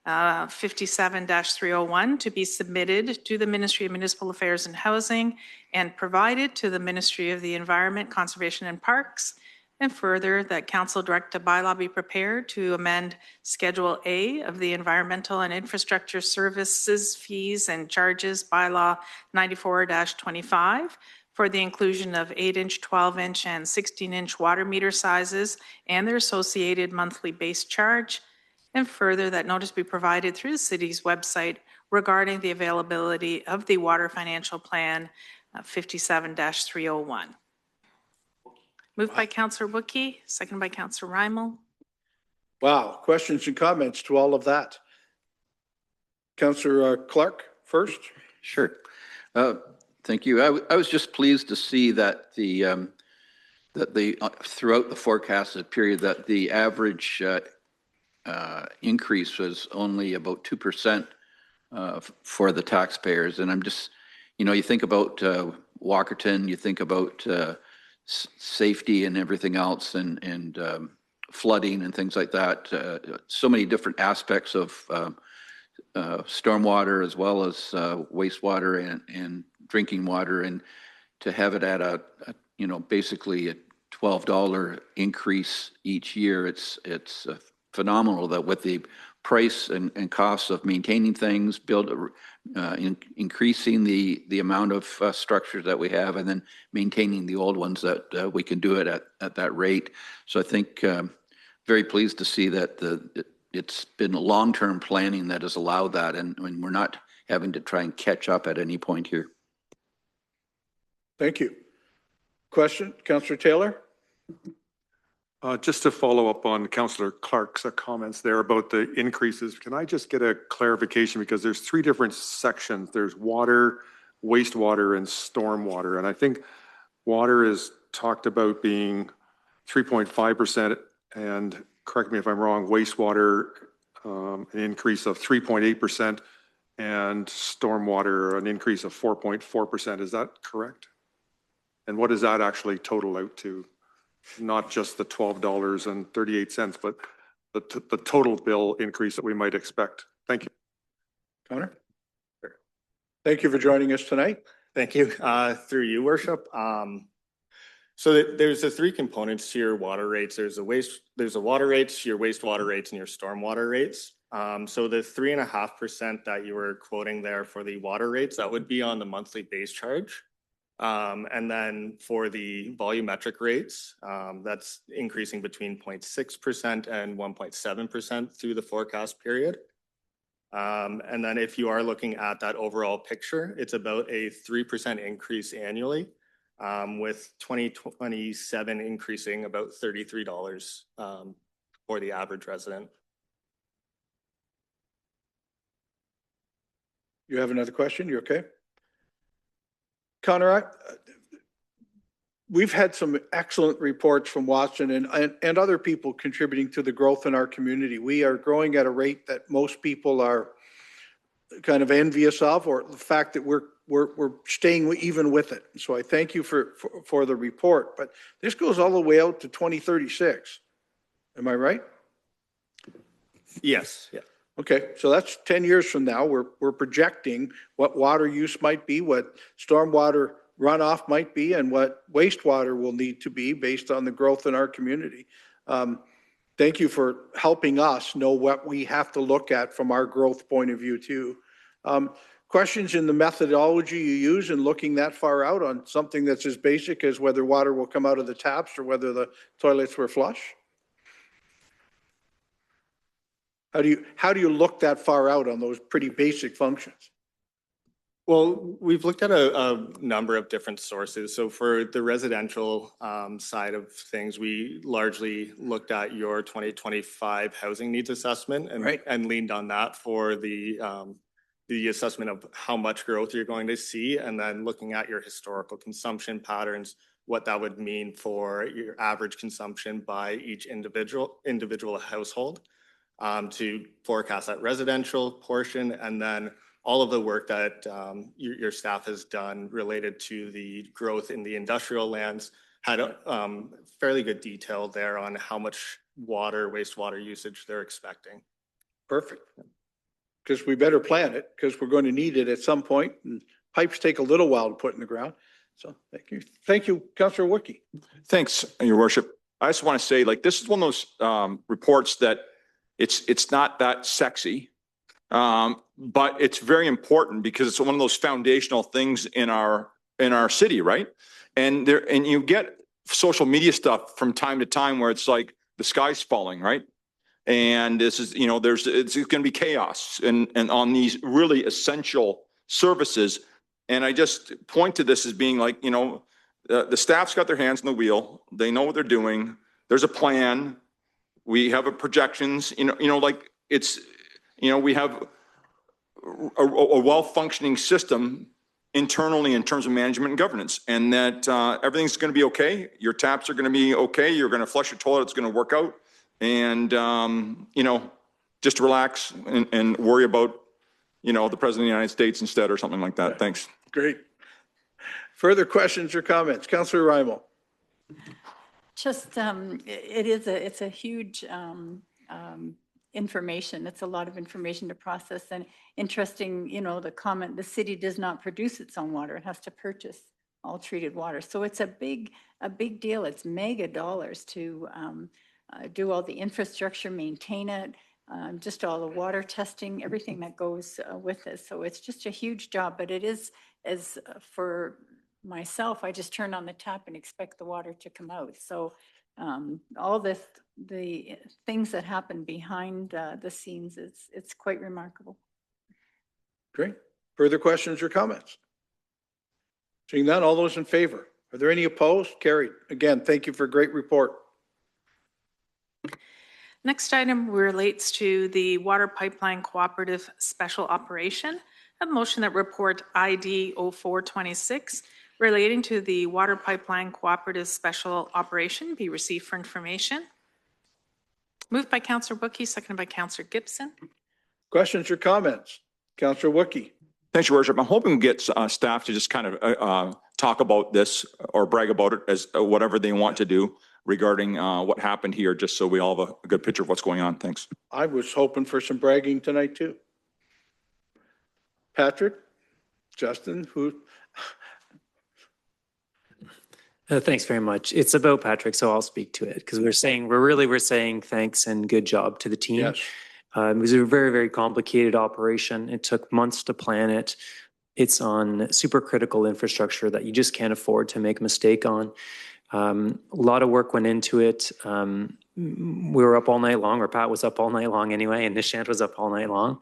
57-301 to be submitted to the Ministry of Municipal Affairs and Housing and provided to the Ministry of the Environment, Conservation and Parks, and further that council direct a bylaw be prepared to amend Schedule A of the Environmental and Infrastructure Services Fees and Charges Bylaw 94-25 for the inclusion of 8-inch, 12-inch, and 16-inch water meter sizes and their associated monthly base charge, and further that notice be provided through the city's website regarding the availability of the water financial plan 57-301. Moved by Councillor Wookey, second by Councillor Reimel. Wow, questions and comments to all of that. Councillor Clark first. Sure. Thank you. I was just pleased to see that the throughout the forecasted period that the average increase was only about 2% for the taxpayers. And I'm just, you think about Walkerton, you think about safety and everything else, and flooding and things like that. So many different aspects of stormwater as well as wastewater and drinking water, and to have it at a basically a $12 increase each year, it's phenomenal that with the price and costs of maintaining things, increasing the amount of structures that we have, and then maintaining the old ones, that we can do it at that rate. So I think very pleased to see that it's been long-term planning that has allowed that, and we're not having to try and catch up at any point here. Thank you. Question, Councillor Taylor? Just to follow up on Councillor Clark's comments there about the increases, can I just get a clarification? Because there's three different sections. There's water, wastewater, and stormwater. And I think water is talked about being 3.5%, and correct me if I'm wrong, wastewater, an increase of 3.8%, and stormwater, an increase of 4.4%. Is that correct? And what does that actually total out to? Not just the $12.38, but the total bill increase that we might expect. Thank you. Connor? Thank you for joining us tonight. Thank you. Through you, Worship. So there's the three components to your water rates. There's a water rates, your wastewater rates, and your stormwater rates. So the 3.5% that you were quoting there for the water rates, that would be on the monthly base charge. And then for the volumetric rates, that's increasing between 0.6% and 1.7% through the forecast period. And then if you are looking at that overall picture, it's about a 3% increase annually, with 2027 increasing about $33 for the average resident. You have another question? You okay? Connor, we've had some excellent reports from Watson and other people contributing to the growth in our community. We are growing at a rate that most people are kind of envious of, or the fact that we're staying even with it. So I thank you for the report, but this goes all the way out to 2036. Am I right? Yes. Yeah. Okay, so that's 10 years from now. We're projecting what water use might be, what stormwater runoff might be and what wastewater will need to be based on the growth in our community. Thank you for helping us know what we have to look at from our growth point of view too. Questions in the methodology you use in looking that far out on something that's as basic as whether water will come out of the taps or whether the toilets were flush? How do you look that far out on those pretty basic functions? Well, we've looked at a number of different sources. So for the residential side of things, we largely looked at your 2025 housing needs assessment and leaned on that for the assessment of how much growth you're going to see, and then looking at your historical consumption patterns, what that would mean for your average consumption by each individual household to forecast that residential portion, and then all of the work that your staff has done related to the growth in the industrial lands had a fairly good detail there on how much water, wastewater usage they're expecting. Perfect. Because we better plan it because we're going to need it at some point, and pipes take a little while to put in the ground. So thank you. Thank you, Councillor Wookey. Thanks, Your Worship. I just want to say, like, this is one of those reports that it's not that sexy, but it's very important because it's one of those foundational things in our city, right? And you get social media stuff from time to time where it's like the sky's falling, right? And this is, it's going to be chaos and on these really essential services. And I just point to this as being like, the staff's got their hands on the wheel. They know what they're doing. There's a plan. We have projections, we have a well-functioning system internally in terms of management and governance, and that everything's going to be okay. Your taps are going to be okay. You're going to flush your toilet. It's going to work out. And, just relax and worry about, the President of the United States instead or something like that. Thanks. Great. Further questions or comments? Councillor Raimo. Just, it's a huge information. It's a lot of information to process, and interesting, the comment, the city does not produce its own water. It has to purchase all treated water. So it's a big deal. It's mega dollars to do all the infrastructure, maintain it, just all the water testing, everything that goes with it. So it's just a huge job, but it is, as for myself, I just turn on the tap and expect the water to come out. So all the things that happen behind the scenes, it's quite remarkable. Great. Further questions or comments? Seeing none, all those in favor? Are there any opposed? Carried. Again, thank you for a great report. Next item relates to the Water Pipeline Cooperative Special Operation. A motion that report ID 0426 relating to the Water Pipeline Cooperative Special Operation be received for information. Moved by Councillor Wookey, seconded by Councillor Gibson. Questions or comments? Councillor Wookey. Thanks, Your Worship. I'm hoping to get staff to just kind of talk about this or brag about it as whatever they want to do regarding what happened here, just so we all have a good picture of what's going on. Thanks. I was hoping for some bragging tonight too. Patrick, Justin, who? Thanks very much. It's about Patrick, so I'll speak to it because we're saying thanks and good job to the team. Yes. It was a very, very complicated operation. It took months to plan it. It's on super critical infrastructure that you just can't afford to make a mistake on. A lot of work went into it. We were up all night long, or Pat was up all night long anyway, and Nishant was up all night long.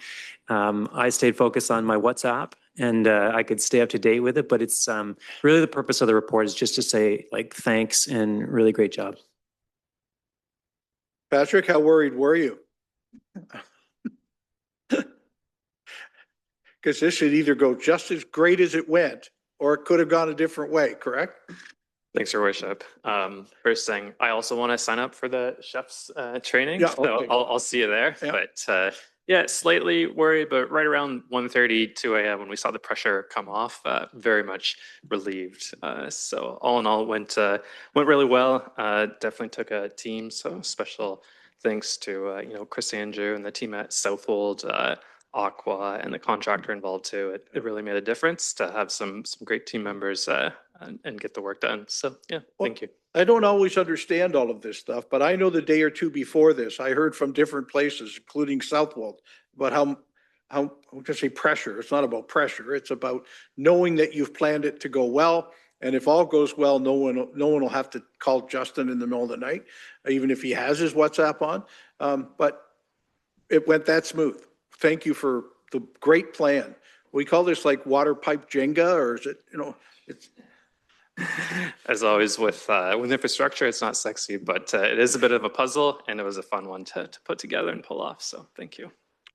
I stayed focused on my WhatsApp, and I could stay up to date with it, but it's really the purpose of the report is just to say thanks and really great job. Patrick, how worried were you? Because this should either go just as great as it went, or it could have gone a different way, correct? Thanks, Your Worship. First thing, I also want to sign up for the chef's training, Yeah, so okay. I'll see you there. Yeah. But yeah, slightly worried, but right around 1:30, 2 a.m. when we saw the pressure come off, very much relieved. So all in all, went really well. Definitely took a team, so special thanks to Chris Andrew and the team at Southwold, Aqua, and the contractor involved too. It really made a difference to have some great team members and get the work done. So yeah, thank you. I don't always understand all of this stuff, but I know the day or two before this, I heard from different places, including Southwold, about how I'm going to say pressure. It's not about pressure. It's about knowing that you've planned it to go well. And if all goes well, no one will have to call Justin in the middle of the night, even if he has his WhatsApp on. But it went that smooth. Thank you for the great plan. We call this like water pipe Jenga, or is it, it's. As always with infrastructure, it's not sexy, but it is a bit of a puzzle, and it was a fun one to put together and pull off. So thank you.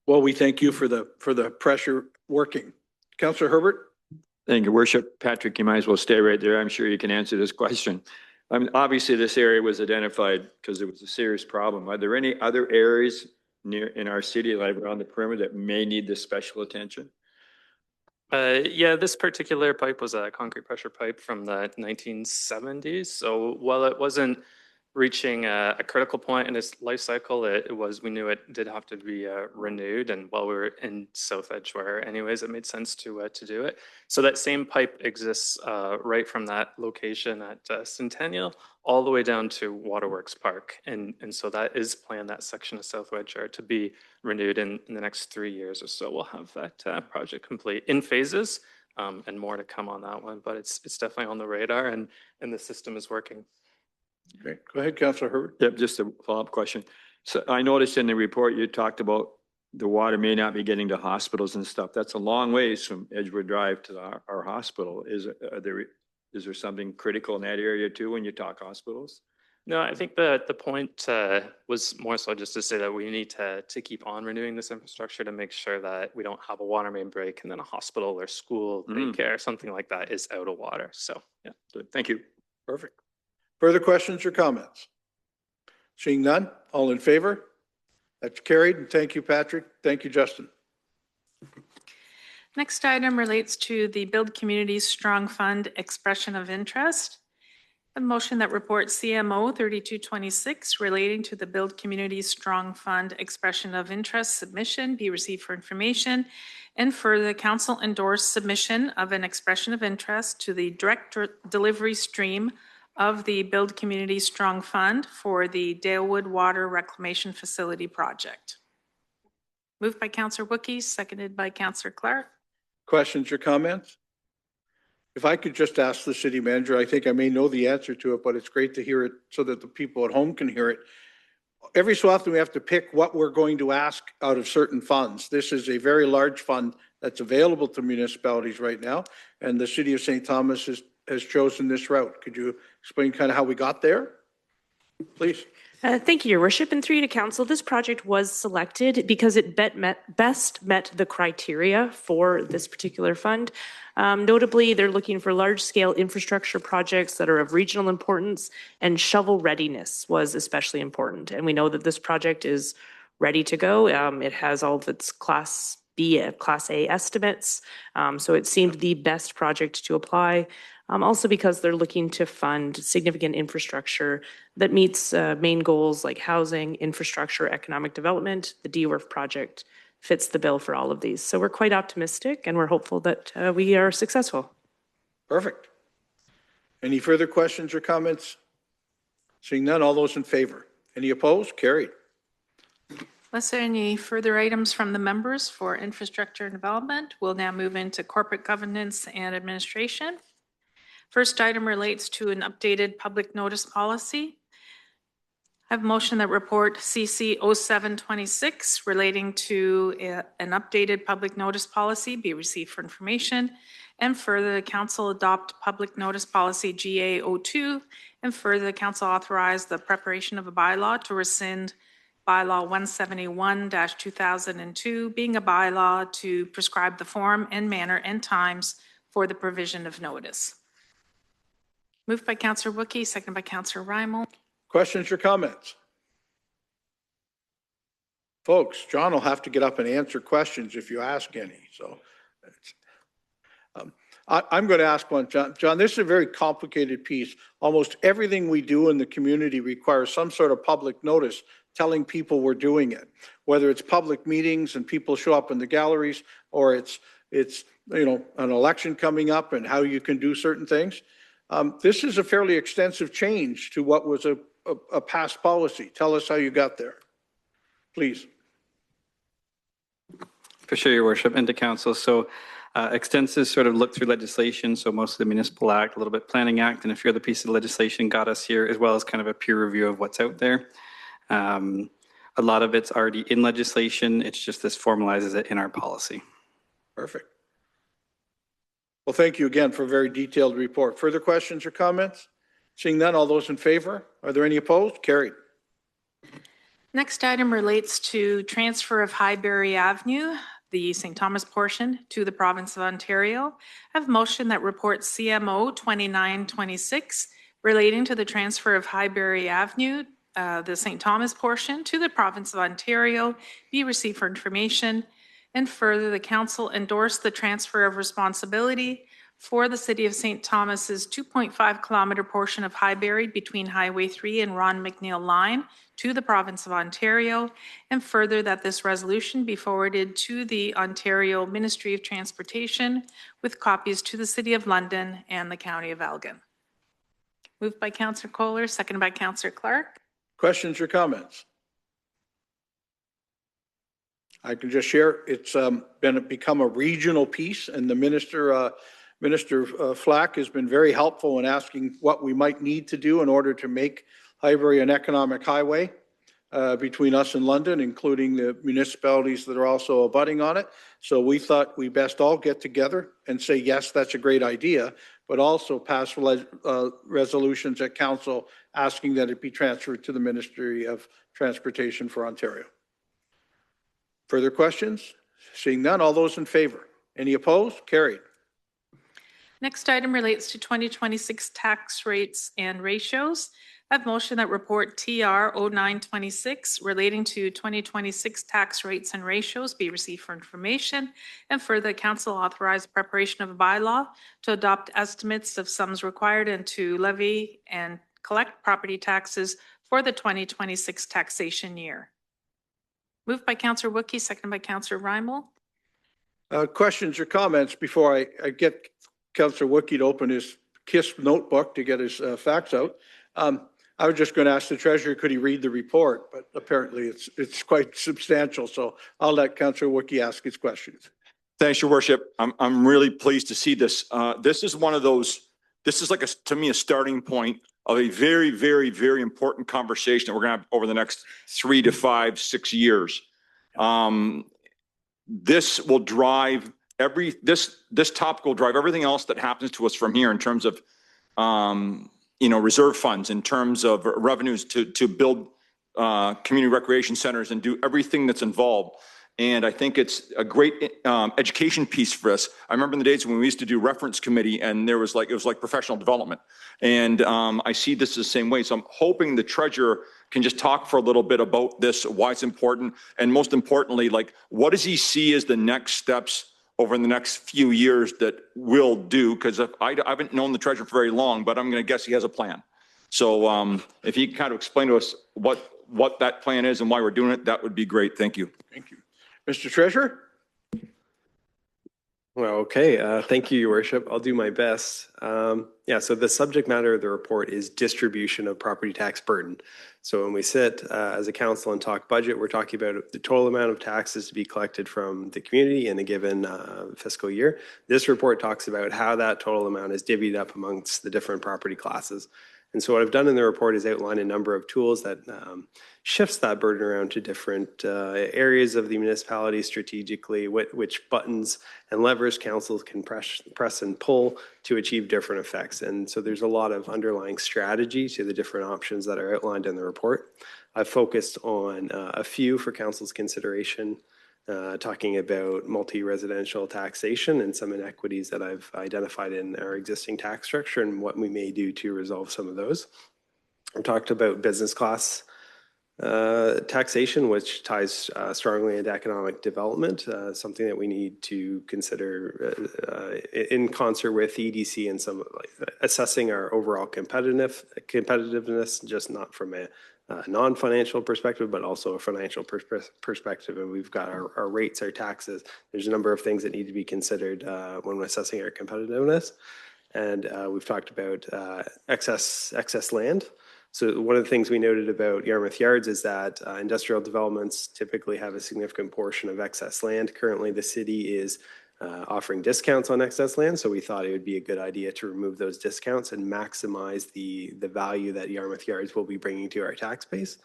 Well, we thank you for the pressure working. Councillor Herbert? Thank you, Worship. Patrick, you might as well stay right there. I'm sure you can answer this question. I mean, obviously, this area was identified because it was a serious problem. Are there any other areas in our city, like around the perimeter, that may need this special attention? Yeah, this particular pipe was a concrete pressure pipe from the 1970s. So while it wasn't reaching a critical point in its life cycle, we knew it did have to be renewed. And while we were in South Edgewater anyways, it made sense to do it. So that same pipe exists right from that location at Centennial all the way down to Waterworks Park. And so that is planned, that section of South Edgewater, to be renewed in the next 3 years or so. We'll have that project complete in phases and more to come on that one. But it's definitely on the radar, and the system is working. Okay, go ahead, Councillor Herbert. Yep, just a follow-up question. So I noticed in the report you talked about the water may not be getting to hospitals and stuff. That's a long ways from Edgewood Drive to our hospital. Is there something critical in that area too when you talk hospitals? No, I think the point was more so just to say that we need to keep on renewing this infrastructure to make sure that we don't have a water main break and then a hospital or school, daycare, something like that is out of water. So yeah, good. Thank you. Perfect. Further questions or comments? Seeing none, all in favor? That's carried. And thank you, Patrick. Thank you, Justin. Next item relates to the Build Communities Strong Fund expression of interest. A motion that reports CMO 3226 relating to the Build Communities Strong Fund expression of interest submission be received for information, and for the council endorse submission of an expression of interest to the direct delivery stream of the Build Communities Strong Fund for the Dalewood Water Reclamation Facility project. Moved by Councillor Wookey, seconded by Councillor Clark. Questions or comments? If I could just ask the city manager, I think I may know the answer to it, but it's great to hear it so that the people at home can hear it. Every so often we have to pick what we're going to ask out of certain funds. This is a very large fund that's available to municipalities right now, and the city of St. Thomas has chosen this route. Could you explain kind of how we got there, please? Thank you, Your Worship. And through you to Council, this project was selected because it best met the criteria for this particular fund. Notably, they're looking for large-scale infrastructure projects that are of regional importance, and shovel readiness was especially important. And we know that this project is ready to go. It has all of its Class B, Class A estimates. So it seemed the best project to apply. Also because they're looking to fund significant infrastructure that meets main goals like housing, infrastructure, economic development. The DWRF project fits the bill for all of these. So we're quite optimistic, and we're hopeful that we are successful. Perfect. Any further questions or comments? Seeing none, all those in favor? Any opposed? Carried. Unless there are any further items from the members for infrastructure and development, we'll now move into corporate governance and administration. First item relates to an updated public notice policy. I have a motion that report CC 0726 relating to an updated public notice policy be received for information, and further the council adopt public notice policy GA 02, and further the council authorize the preparation of a bylaw to rescind bylaw 171-2002, being a bylaw to prescribe the form and manner and times for the provision of notice. Moved by Councillor Wookey, seconded by Councillor Reimel. Questions or comments? Folks, John will have to get up and answer questions if you ask any. So I'm going to ask one. John, this is a very complicated piece. Almost everything we do in the community requires some sort of public notice telling people we're doing it, whether it's public meetings and people show up in the galleries, or it's an election coming up and how you can do certain things. This is a fairly extensive change to what was a past policy. Tell us how you got there, please. For sure, Your Worship, and to Council. So extensive sort of look through legislation. So most of the Municipal Act, a little bit Planning Act, and a few other pieces of legislation got us here, as well as kind of a peer review of what's out there. A lot of it's already in legislation. It's just this formalizes it in our policy. Perfect. Well, thank you again for a very detailed report. Further questions or comments? Seeing none, all those in favor? Are there any opposed? Carried. Next item relates to transfer of Highbury Avenue, the St. Thomas portion, to the province of Ontario. I have motion that report CMO 2926 relating to the transfer of Highbury Avenue, the St. Thomas portion, to the province of Ontario be received for information. And further, the council endorsed the transfer of responsibility for the city of St. Thomas's 2.5 kilometer portion of Highbury between Highway 3 and Ron McNeil Line to the province of Ontario. And further, that this resolution be forwarded to the Ontario Ministry of Transportation with copies to the City of London and the County of Elgin. Moved by Councillor Kohler, seconded by Councillor Clark. Questions or comments? I can just share, it's become a regional piece, and the Minister Flack has been very helpful in asking what we might need to do in order to make Highbury an economic highway between us and London, including the municipalities that are also abutting on it. So we thought we best all get together and say, yes, that's a great idea, but also pass resolutions at council asking that it be transferred to the Ministry of Transportation for Ontario. Further questions? Seeing none, all those in favor? Any opposed? Carried. Next item relates to 2026 tax rates and ratios. I have motion that report TR 0926 relating to 2026 tax rates and ratios be received for information, and further, council authorize preparation of a bylaw to adopt estimates of sums required and to levy and collect property taxes for the 2026 taxation year. Moved by Councillor Wookey, seconded by Councillor Reimel. Questions or comments before I get Councillor Wookey to open his KISS notebook to get his facts out. I was just going to ask the treasurer, could he read the report? But apparently it's quite substantial. So I'll let Councillor Wookey ask his questions. Thanks, Your Worship. I'm really pleased to see this. This is one of those, this is like, to me, a starting point of a very, very, very important conversation that we're going to have over the next 3 to 5, 6 years. This will drive this topic will drive everything else that happens to us from here in terms of, reserve funds, in terms of revenues to build community recreation centers and do everything that's involved. And I think it's a great education piece for us. I remember in the days when we used to do reference committee and it was like professional development. And I see this the same way. So I'm hoping the treasurer can just talk for a little bit about this, why it's important. And most importantly, like, what does he see as the next steps over the next few years that we'll do? Because I haven't known the treasurer for very long, but I'm going to guess he has a plan. So if he can kind of explain to us what that plan is and why we're doing it, that would be great. Thank you. Thank you. Mr. Treasurer? Well, okay. Thank you, Your Worship. I'll do my best. So the subject matter of the report is distribution of property tax burden. So when we sit as a council and talk budget, we're talking about the total amount of taxes to be collected from the community in a given fiscal year. This report talks about how that total amount is divvied up amongst the different property classes. And so what I've done in the report is outline a number of tools that shifts that burden around to different areas of the municipality strategically, which buttons and levers councils can press and pull to achieve different effects. And so there's a lot of underlying strategy to the different options that are outlined in the report. I've focused on a few for council's consideration, talking about multi-residential taxation and some inequities that I've identified in our existing tax structure and what we may do to resolve some of those. I talked about business class taxation, which ties strongly into economic development, something that we need to consider in concert with EDC and some assessing our overall competitiveness, just not from a non-financial perspective, but also a financial perspective. And we've got our rates, our taxes. There's a number of things that need to be considered when assessing our competitiveness. And we've talked about excess land. So one of the things we noted about Yarmouth Yards is that industrial developments typically have a significant portion of excess land. Currently, the city is offering discounts on excess land, so we thought it would be a good idea to remove those discounts and maximize the value that Yarmouth Yards will be bringing to our tax base.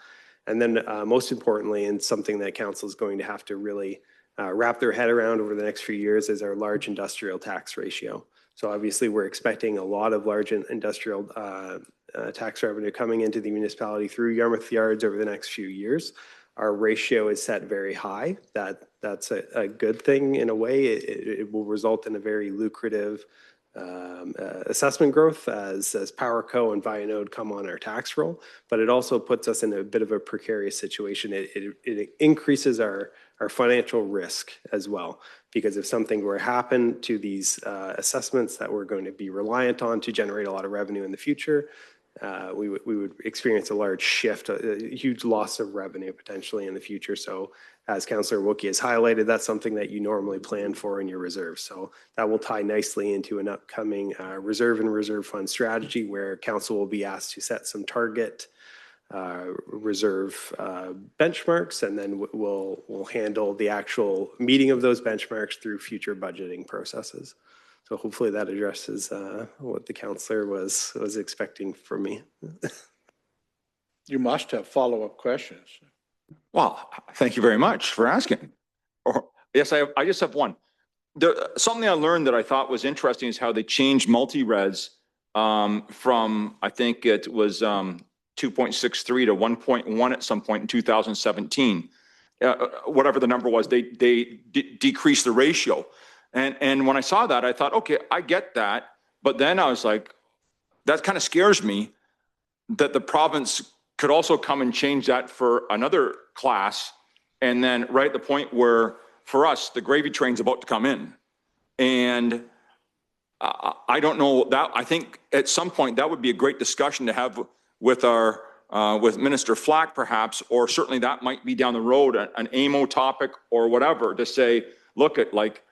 And then most importantly, and something that council is going to have to really wrap their head around over the next few years, is our large industrial tax ratio. So obviously, we're expecting a lot of large industrial tax revenue coming into the municipality through Yarmouth Yards over the next few years. Our ratio is set very high. That's a good thing in a way. It will result in a very lucrative assessment growth as PowerCo and Vianode come on our tax roll, but it also puts us in a bit of a precarious situation. It increases our financial risk as well, because if something were to happen to these assessments that we're going to be reliant on to generate a lot of revenue in the future, we would experience a large shift, a huge loss of revenue potentially in the future. So as Councillor Wookie has highlighted, that's something that you normally plan for in your reserves. So that will tie nicely into an upcoming reserve and reserve fund strategy, where council will be asked to set some target reserve benchmarks, and then we'll handle the actual meeting of those benchmarks through future budgeting processes. So hopefully that addresses what the councillor was expecting from me. You must have follow-up questions. Well, thank you very much for asking. Yes, I just have one. Something I learned that I thought was interesting is how they changed multi-res from, I think it was 2.63 to 1.1 at some point in 2017. Whatever the number was, they decreased the ratio. And when I saw that, I thought, okay, I get that. But then I was like, that kind of scares me that the province could also come and change that for another class. And then right at the point where, for us, the gravy train's about to come in. And I don't know that, I think at some point that would be a great discussion to have with our, with Minister Flack perhaps, or certainly that might be down the road, an AMO topic or whatever, to say, look at like,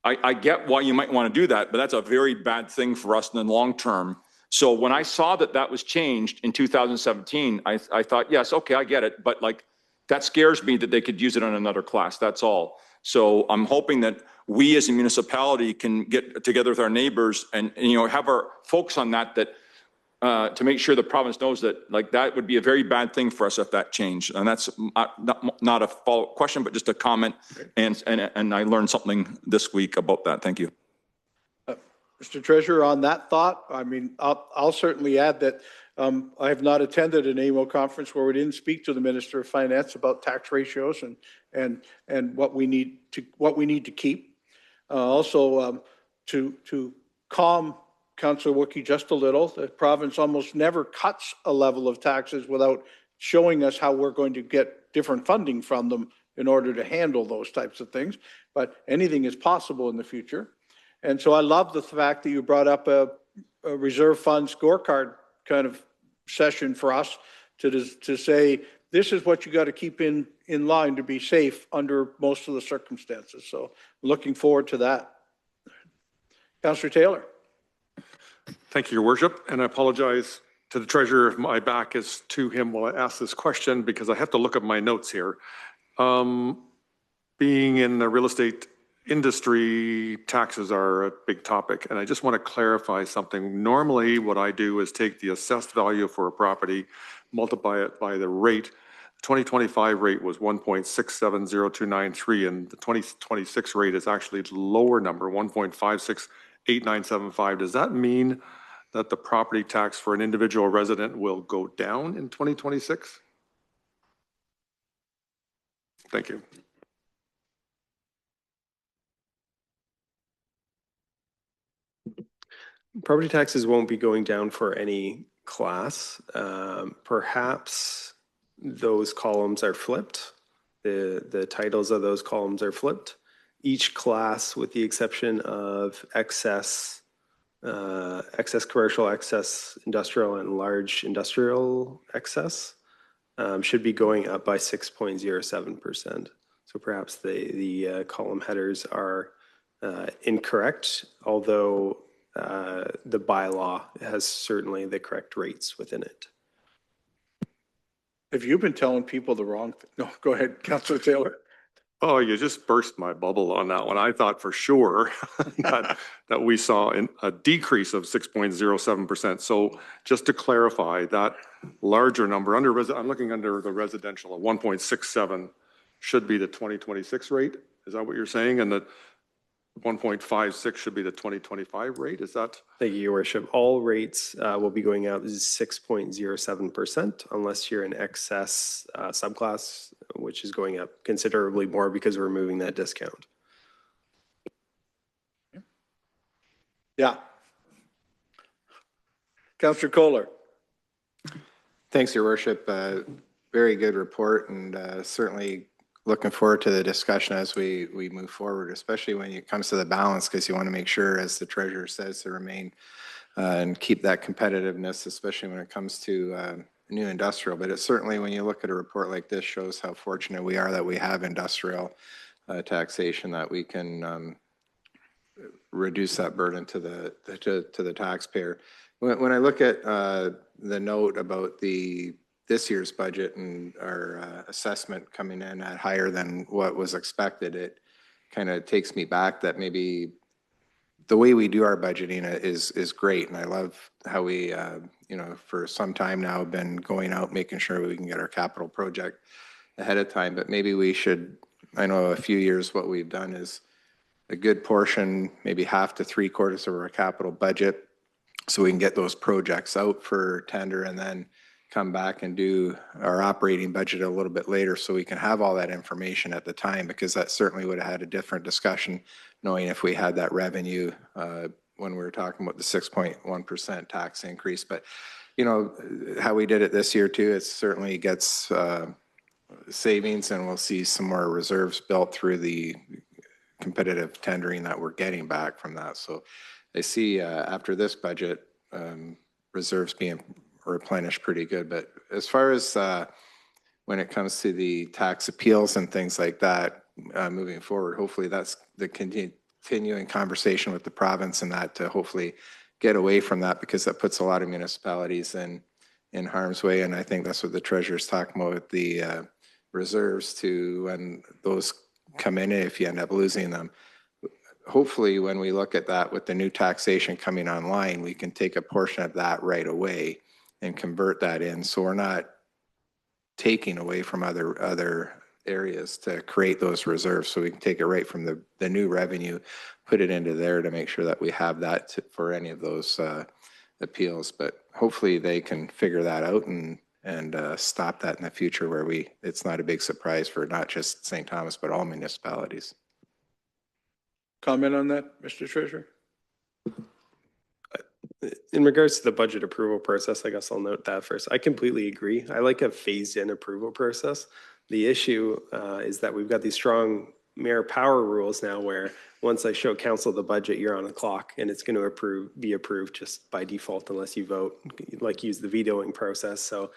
I get why you might want to do that, but that's a very bad thing for us in the long term. So when I saw that that was changed in 2017, I thought, yes, okay, I get it. But like, that scares me that they could use it on another class. That's all. So I'm hoping that we as a municipality can get together with our neighbors and have our focus on that, to make sure the province knows that like that would be a very bad thing for us if that changed. And that's not a follow-up question, but just a comment. And I learned something this week about that. Thank you. Mr. Treasurer, on that thought, I mean, I'll certainly add that I have not attended an AMO conference where we didn't speak to the Minister of Finance about tax ratios and what we need to keep. Also, to calm Councillor Wookie just a little, the province almost never cuts a level of taxes without showing us how we're going to get different funding from them in order to handle those types of things. But anything is possible in the future. And so I love the fact that you brought up a reserve fund scorecard kind of session for us to say, this is what you got to keep in line to be safe under most of the circumstances. So looking forward to that. Councillor Taylor. Thank you, Your Worship. And I apologize to the Treasurer if my back is to him while I ask this question, because I have to look at my notes here. Being in the real estate industry, taxes are a big topic, and I just want to clarify something. Normally, what I do is take the assessed value for a property, multiply it by the rate. The 2025 rate was 1.670293, and the 2026 rate is actually the lower number, 1.568975. Does that mean that the property tax for an individual resident will go down in 2026? Thank you. Property taxes won't be going down for any class. Perhaps those columns are flipped. The titles of those columns are flipped. Each class, with the exception of excess commercial, excess industrial, and large industrial excess, should be going up by 6.07%. So perhaps the column headers are incorrect, although the bylaw has certainly the correct rates within it. Have you been telling people the wrong thing? No, go ahead, Councillor Taylor. Oh, you just burst my bubble on that one. I thought for sure that we saw a decrease of 6.07%. So just to clarify, that larger number I'm looking under the residential of 1.67 should be the 2026 rate. Is that what you're saying? And the 1.56 should be the 2025 rate? Is that? Thank you, Your Worship. All rates will be going out 6.07% unless you're in excess subclass, which is going up considerably more because we're removing that discount. Yeah. Councillor Kohler. Thanks, Your Worship. Very good report, and certainly looking forward to the discussion as we move forward, especially when it comes to the balance, because you want to make sure, as the treasurer says, to remain and keep that competitiveness, especially when it comes to new industrial. But it certainly, when you look at a report like this, shows how fortunate we are that we have industrial taxation, that we can reduce that burden to the taxpayer. When I look at the note about this year's budget and our assessment coming in at higher than what was expected, it kind of takes me back that maybe the way we do our budgeting is great. And I love how we, for some time now have been going out, making sure we can get our capital project ahead of time. But maybe we should, I know a few years what we've done is a good portion, maybe half to 3/4 of our capital budget, so we can get those projects out for tender and then come back and do our operating budget a little bit later, so we can have all that information at the time, because that certainly would have had a different discussion knowing if we had that revenue when we were talking about the 6.1% tax increase. But how we did it this year too, it certainly gets savings, and we'll see some more reserves built through the competitive tendering that we're getting back from that. So I see after this budget, reserves being replenished pretty good. But as far as when it comes to the tax appeals and things like that, moving forward, hopefully that's the continuing conversation with the province, and that to hopefully get away from that, because that puts a lot of municipalities in harm's way. And I think that's what the treasurer's talking about with the reserves, to when those come in, if you end up losing them. Hopefully, when we look at that with the new taxation coming online, we can take a portion of that right away and convert that in, so we're not taking away from other areas to create those reserves. So we can take it right from the new revenue, put it into there to make sure that we have that for any of those appeals. But hopefully they can figure that out and stop that in the future, where it's not a big surprise for not just St. Thomas, but all municipalities. Comment on that, Mr. Treasurer? In regards to the budget approval process, I guess I'll note that first. I completely agree. I like a phased-in approval process. The issue is that we've got these strong mayor power rules now, where once I show council the budget, you're on the clock, and it's going to be approved just by default unless you vote, use the vetoing process. So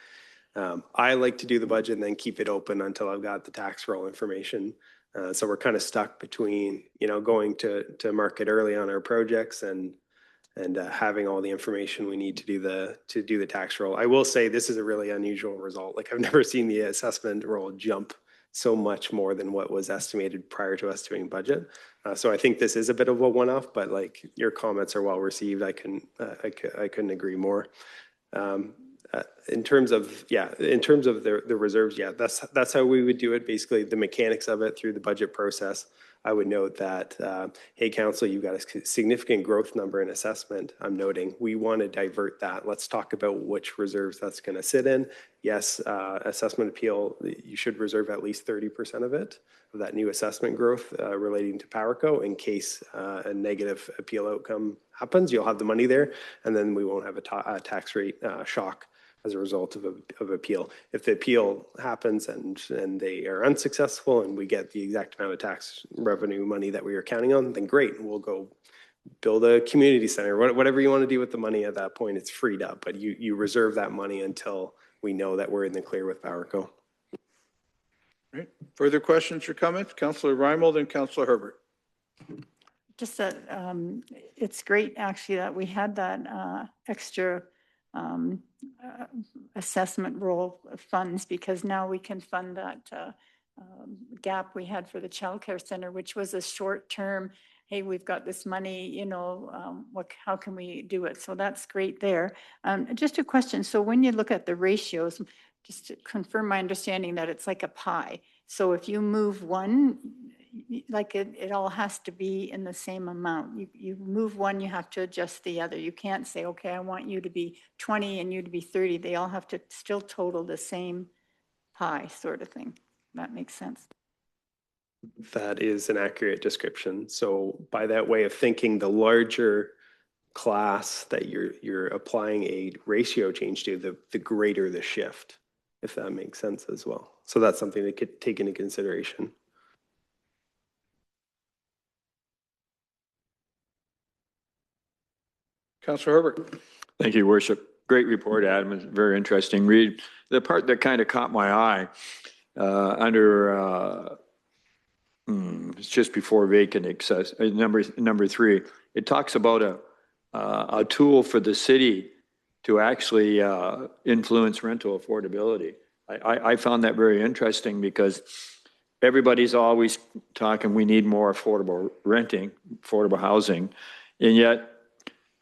I like to do the budget and then keep it open until I've got the tax roll information. So we're kind of stuck between, going to market early on our projects and having all the information we need to do the tax roll. I will say this is a really unusual result. Like, I've never seen the assessment roll jump so much more than what was estimated prior to us doing budget. So I think this is a bit of a one-off, but your comments are well received. I couldn't agree more. In terms of the reserves, that's how we would do it. Basically, the mechanics of it through the budget process. I would note that, hey, council, you've got a significant growth number in assessment. I'm noting we want to divert that. Let's talk about which reserves that's going to sit in. Yes, assessment appeal, you should reserve at least 30% of it, of that new assessment growth relating to PowerCo, in case a negative appeal outcome happens. You'll have the money there, and then we won't have a tax rate shock as a result of appeal. If the appeal happens and they are unsuccessful and we get the exact amount of tax revenue money that we were counting on, then great, we'll go build a community center. Whatever you want to do with the money at that point, it's freed up, but you reserve that money until we know that we're in the clear with PowerCo. Right. Further questions or comments? Councillor Reimold and Councillor Herbert. Just that it's great actually that we had that extra assessment role of funds, because now we can fund that gap we had for the childcare center, which was a short term, hey, we've got this money, you know, how can we do it? So that's great there. Just a question. So when you look at the ratios, just to confirm my understanding that it's like a pie. So if you move one, like it all has to be in the same amount. You move one, you have to adjust the other. You can't say, okay, I want you to be 20 and you to be 30. They all have to still total the same pie sort of thing. That makes sense. That is an accurate description. So by that way of thinking, the larger class that you're applying a ratio change to, the greater the shift, if that makes sense as well. So that's something that could take into consideration. Councillor Herbert. Thank you, Your Worship. Great report, Adam. It's a very interesting read. The part that kind of caught my eye under it's just before vacant access, number 3. It talks about a tool for the city to actually influence rental affordability. I found that very interesting because everybody's always talking we need more affordable renting, affordable housing, and yet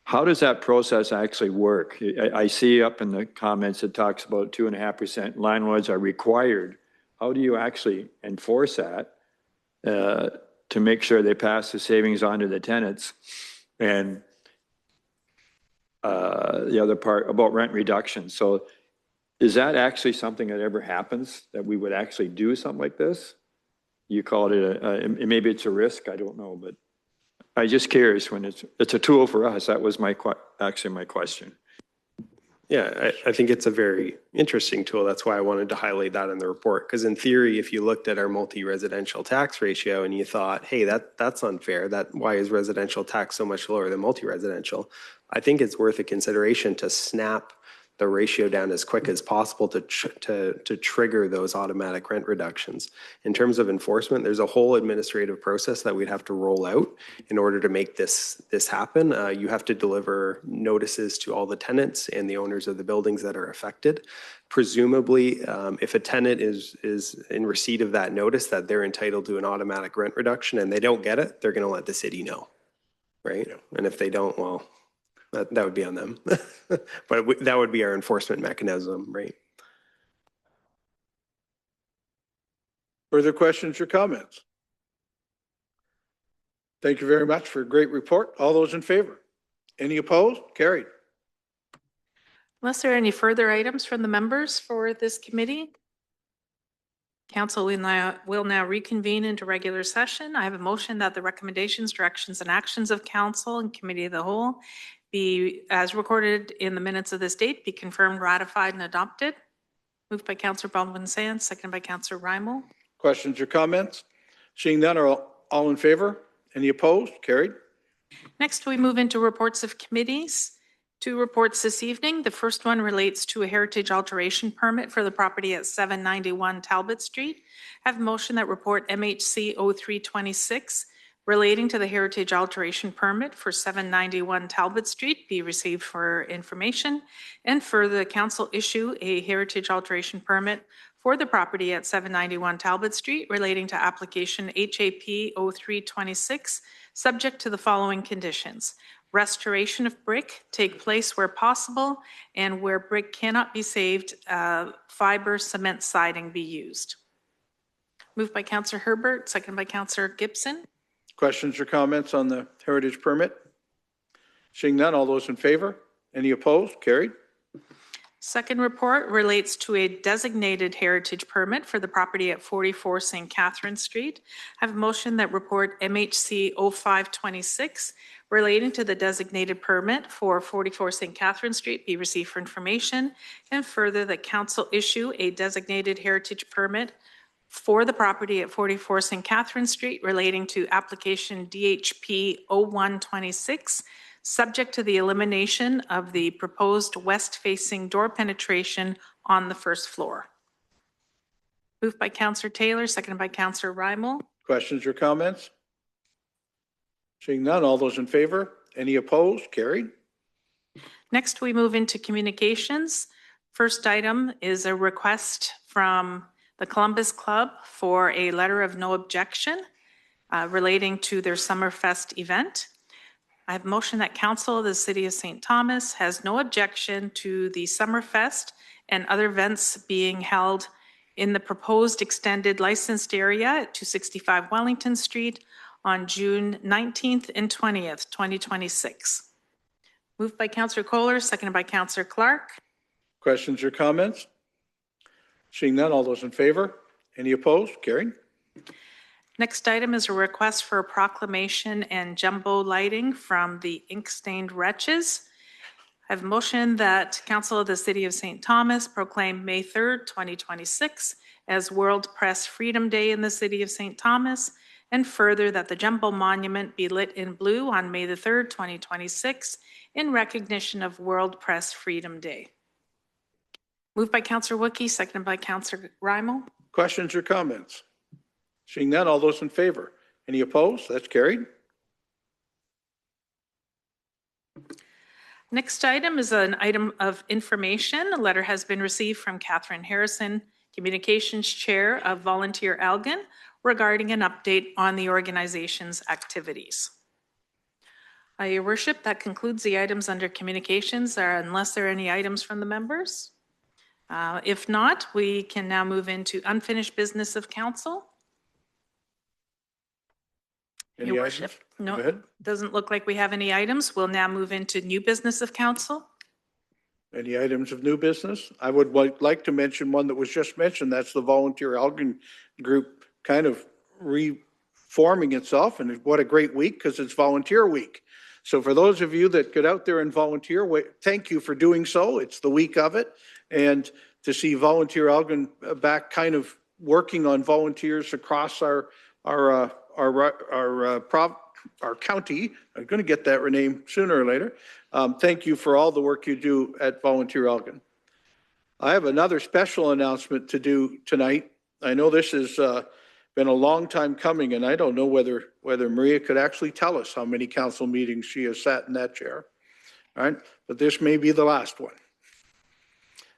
how does that process actually work? I see up in the comments it talks about 2.5% landlords are required. How do you actually enforce that to make sure they pass the savings on to the tenants? And the other part about rent reduction. So is that actually something that ever happens, that we would actually do something like this? You called it maybe it's a risk, I don't know, but I just curious when it's a tool for us. That was actually my question. Yeah, I think it's a very interesting tool. That's why I wanted to highlight that in the report. Because in theory, if you looked at our multi-residential tax ratio and you thought, hey, that's unfair, why is residential tax so much lower than multi-residential? I think it's worth a consideration to snap the ratio down as quick as possible to trigger those automatic rent reductions. In terms of enforcement, there's a whole administrative process that we'd have to roll out in order to make this happen. You have to deliver notices to all the tenants and the owners of the buildings that are affected. Presumably, if a tenant is in receipt of that notice that they're entitled to an automatic rent reduction and they don't get it, they're going to let the city know, right? And if they don't, well, that would be on them. But that would be our enforcement mechanism, right? Further questions or comments? Thank you very much for a great report. All those in favor? Any opposed? Carried. Unless there are any further items from the members for this committee, Council will now reconvene into regular session. I have a motion that the recommendations, directions, and actions of Council and Committee of the Whole be, as recorded in the minutes of this date, be confirmed, ratified, and adopted. Moved by Councillor Baldwin-Sands, seconded by Councillor Reimel. Questions or comments? Seeing none, are all in favor? Any opposed? Carried. Next, we move into reports of committees. 2 reports this evening. The first one relates to a heritage alteration permit for the property at 791 Talbot Street. I have a motion that report MHC 0326 relating to the heritage alteration permit for 791 Talbot Street be received for information, and further, the council issue a heritage alteration permit for the property at 791 Talbot Street relating to application HAP 0326, subject to the following conditions. Restoration of brick take place where possible, and where brick cannot be saved, fiber cement siding be used. Moved by Councillor Herbert, seconded by Councillor Gibson. Questions or comments on the heritage permit? Seeing none, all those in favor? Any opposed? Carried. Second report relates to a designated heritage permit for the property at 44 St. Catherine Street. I have a motion that report MHC 0526 relating to the designated permit for 44 St. Catherine Street be received for information, and further that council issue a designated heritage permit for the property at 44 St. Catherine Street relating to application DHP 0126, subject to the elimination of the proposed west-facing door penetration on the first floor. Moved by Councillor Taylor, seconded by Councillor Reimel. Questions or comments? Seeing none, all those in favor? Any opposed? Carried. Next, we move into communications. First item is a request from the Columbus Club for a letter of no objection relating to their Summerfest event. I have motion that Council of the City of St. Thomas has no objection to the Summerfest and other events being held in the proposed extended licensed area at 265 Wellington Street on June 19th and 20th, 2026. Moved by Councillor Kohler, seconded by Councillor Clark. Questions or comments? Seeing none, all those in favor? Any opposed? Carried. Next item is a request for a proclamation and jumbo lighting from the Ink Stained Wretches. I have motion that Council of the City of St. Thomas proclaim May 3rd, 2026 as World Press Freedom Day in the City of St. Thomas, and further that the jumbo monument be lit in blue on May the 3rd, 2026 in recognition of World Press Freedom Day. Moved by Councillor Wookey, seconded by Councillor Rymal. Questions or comments? Seeing none, all those in favor? Any opposed? That's carried. Next item is an item of information. A letter has been received from Catherine Harrison, Communications Chair of Volunteer Elgin, regarding an update on the organization's activities. Your Worship, that concludes the items under communications, unless there are any items from the members. If not, we can now move into unfinished business of council. Any Your items? Worship, Go no, ahead. doesn't look like we have any items. We'll now move into new business of council. Any items of new business? I would like to mention one that was just mentioned. That's the Volunteer Elgin Group kind of reforming itself. And what a great week, because it's Volunteer Week. So for those of you that get out there and volunteer, thank you for doing so. It's the week of it. And to see Volunteer Elgin back kind of working on volunteers across our county. I'm going to get that renamed sooner or later. Thank you for all the work you do at Volunteer Elgin. I have another special announcement to do tonight. I know this has been a long time coming, and I don't know whether Maria could actually tell us how many council meetings she has sat in that chair. All right, but this may be the last one.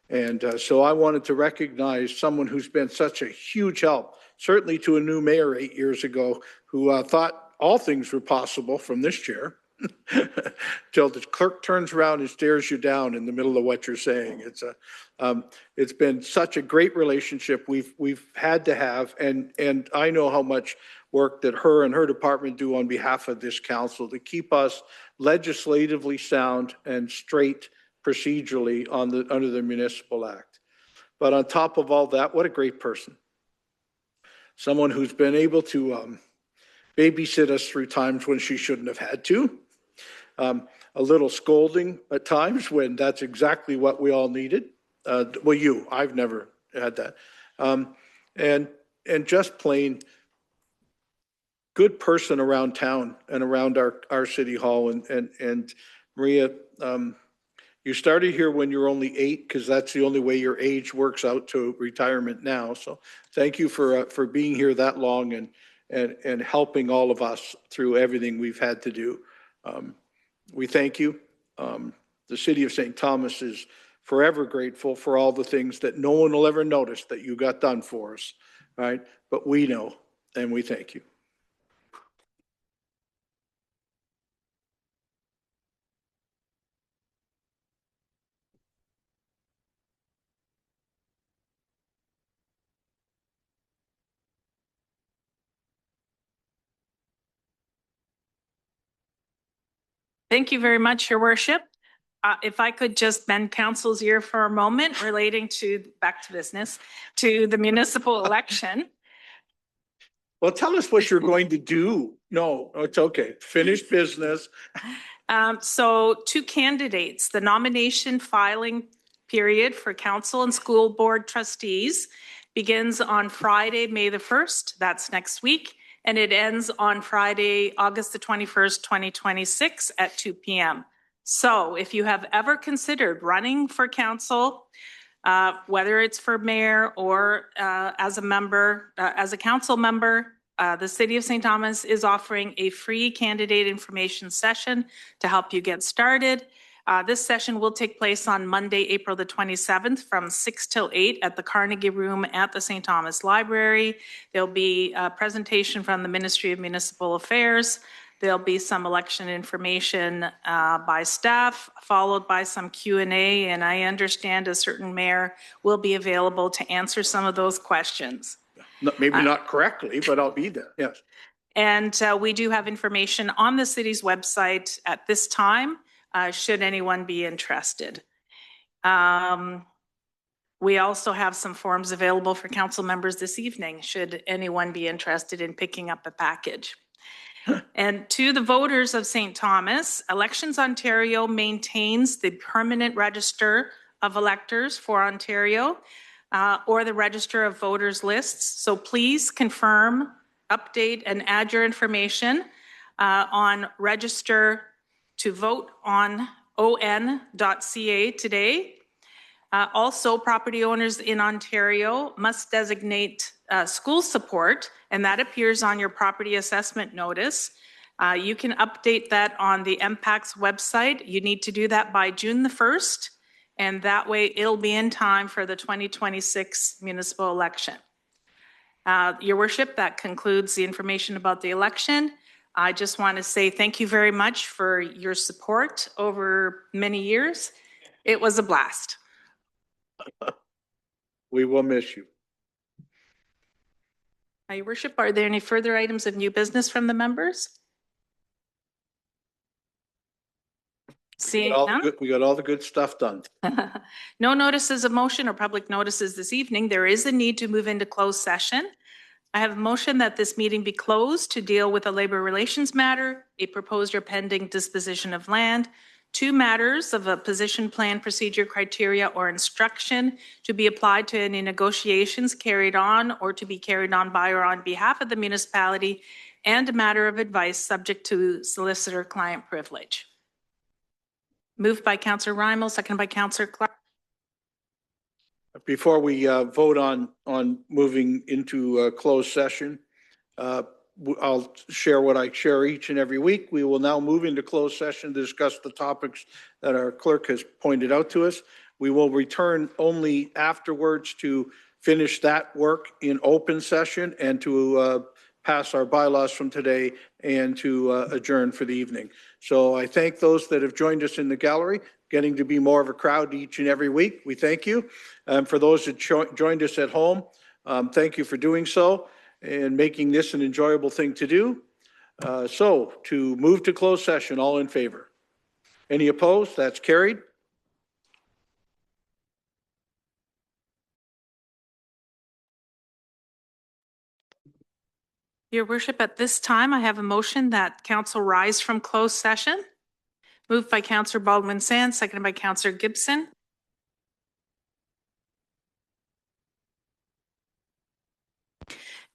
And so I wanted to recognize someone who's been such a huge help, certainly to a new mayor 8 years ago, who thought all things were possible from this chair, till the clerk turns around and stares you down in the middle of what you're saying. It's been such a great relationship we've had to have, and I know how much work that her and her department do on behalf of this council to keep us legislatively sound and straight procedurally under the Municipal Act. But on top of all that, what a great person. Someone who's been able to babysit us through times when she shouldn't have had to. A little scolding at times when that's exactly what we all needed. Well, I've never had that. And just plain good person around town and around our city hall. And Maria, you started here when you were only 8, because that's the only way your age works out to retirement now. So thank you for being here that long and helping all of us through everything we've had to do. We thank you. The City of St. Thomas is forever grateful for all the things that no one will ever notice that you got done for us, right? But we know, and we thank you. Thank you very much, Your Worship. If I could just bend council's ear for a moment relating to, back to business, to the municipal election. Well, tell us what you're going to do. No, it's okay. Finish business. So 2 candidates, the nomination filing period for council and school board trustees begins on Friday, May the 1st. That's next week. And it ends on Friday, August the 21st, 2026 at 2 p.m. So if you have ever considered running for council, whether it's for mayor or as a member, as a council member, the City of St. Thomas is offering a free candidate information session to help you get started. This session will take place on Monday, April the 27th from 6 till 8 at the Carnegie Room at the St. Thomas Library. There'll be a presentation from the Ministry of Municipal Affairs. There'll be some election information by staff, followed by some Q&A, and I understand a certain mayor will be available to answer some of those questions. Maybe not correctly, but I'll be there, yes. And we do have information on the city's website at this time, should anyone be interested. We also have some forms available for council members this evening, should anyone be interested in picking up a package. And to the voters of St. Thomas, Elections Ontario maintains the permanent register of electors for Ontario or the register of voters lists. So please confirm, update, and add your information on register to vote on on.ca today. Also, property owners in Ontario must designate school support, and that appears on your property assessment notice. You can update that on the MPAC's website. You need to do that by June the 1st, and that way it'll be in time for the 2026 municipal election. Your Worship, that concludes the information about the election. I just want to say thank you very much for your support over many years. It was a blast. We will miss you. Your Worship, are there any further items of new business from the members? Seeing none? We got all the good stuff done. No notices of motion or public notices this evening. There is a need to move into closed session. I have a motion that this meeting be closed to deal with a labor relations matter, a proposed or pending disposition of land, 2 matters of a position plan, procedure, criteria, or instruction to be applied to any negotiations carried on or to be carried on by or on behalf of the municipality, and a matter of advice subject to solicitor-client privilege. Moved by Councillor Reimel, seconded by Councillor Clark. Before we vote on moving into closed session, I'll share what I share each and every week. We will now move into closed session to discuss the topics that our clerk has pointed out to us. We will return only afterwards to finish that work in open session and to pass our bylaws from today and to adjourn for the evening. So I thank those that have joined us in the gallery, getting to be more of a crowd each and every week. We thank you. For those that joined us at home, thank you for doing so and making this an enjoyable thing to do. So to move to closed session, all in favor? Any opposed? That's carried. Your Worship, at this time, I have a motion that council rise from closed session. Moved by Councillor Baldwin-Sands, seconded by Councillor Gibson.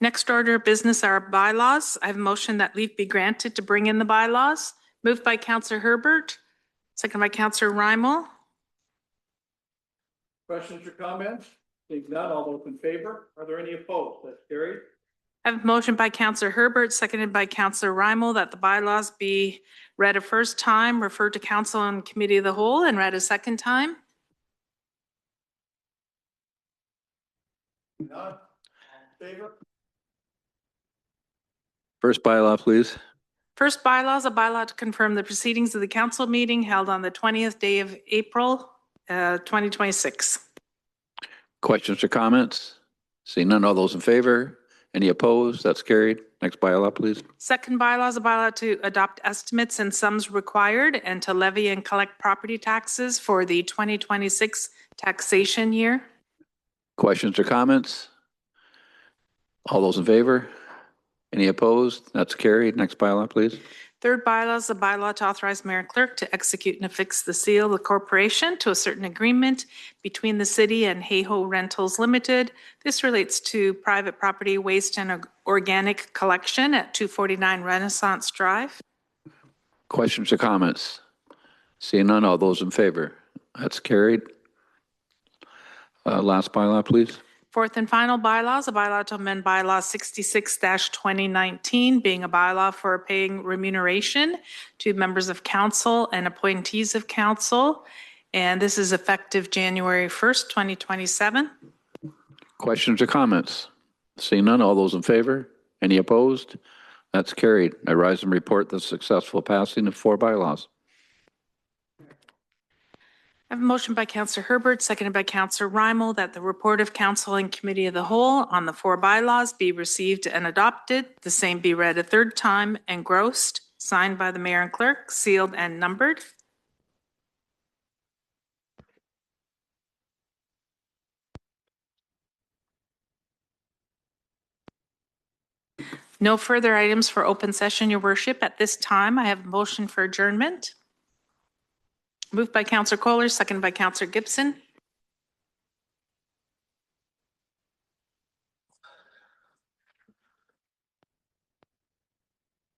Next order of business are bylaws. I have a motion that leave be granted to bring in the bylaws. Moved by Councillor Herbert, seconded by Councillor Reimel. Questions or comments? Seeing none, all those in favor? Are there any opposed? That's carried. I have a motion by Councillor Herbert, seconded by Councillor Reimel, that the bylaws be read a first time, referred to council and committee of the whole, and read a second time. None. All in favor? First bylaw, please. First bylaw is a bylaw to confirm the proceedings of the council meeting held on the 20th day of April, 2026. Questions or comments? Seeing none, all those in favor? Any opposed? That's carried. Next bylaw, please. Second bylaw is a bylaw to adopt estimates and sums required and to levy and collect property taxes for the 2026 taxation year. Questions or comments? All those in favor? Any opposed? That's carried. Next bylaw, please. Third bylaw is a bylaw to authorize mayor and clerk to execute and affix the seal of the corporation to a certain agreement between the city and Hayho Rentals Limited. This relates to private property waste and organic collection at 249 Renaissance Drive. Questions or comments? Seeing none, all those in favor? That's carried. Last bylaw, please. Fourth and final bylaws, a bylaw to amend bylaw 66-2019, being a bylaw for paying remuneration to members of council and appointees of council. And this is effective January 1st, 2027. Questions or comments? Seeing none, all those in favor? Any opposed? That's carried. I rise and report the successful passing of 4 bylaws. I have a motion by Councillor Herbert, seconded by Councillor Rimal, that the report of council and committee of the whole on the 4 bylaws be received and adopted. The same be read a third time, engrossed, signed by the mayor and clerk, sealed and numbered. No further items for open session, Your Worship. At this time, I have a motion for adjournment. Moved by Councillor Kohler, seconded by Councillor Gibson.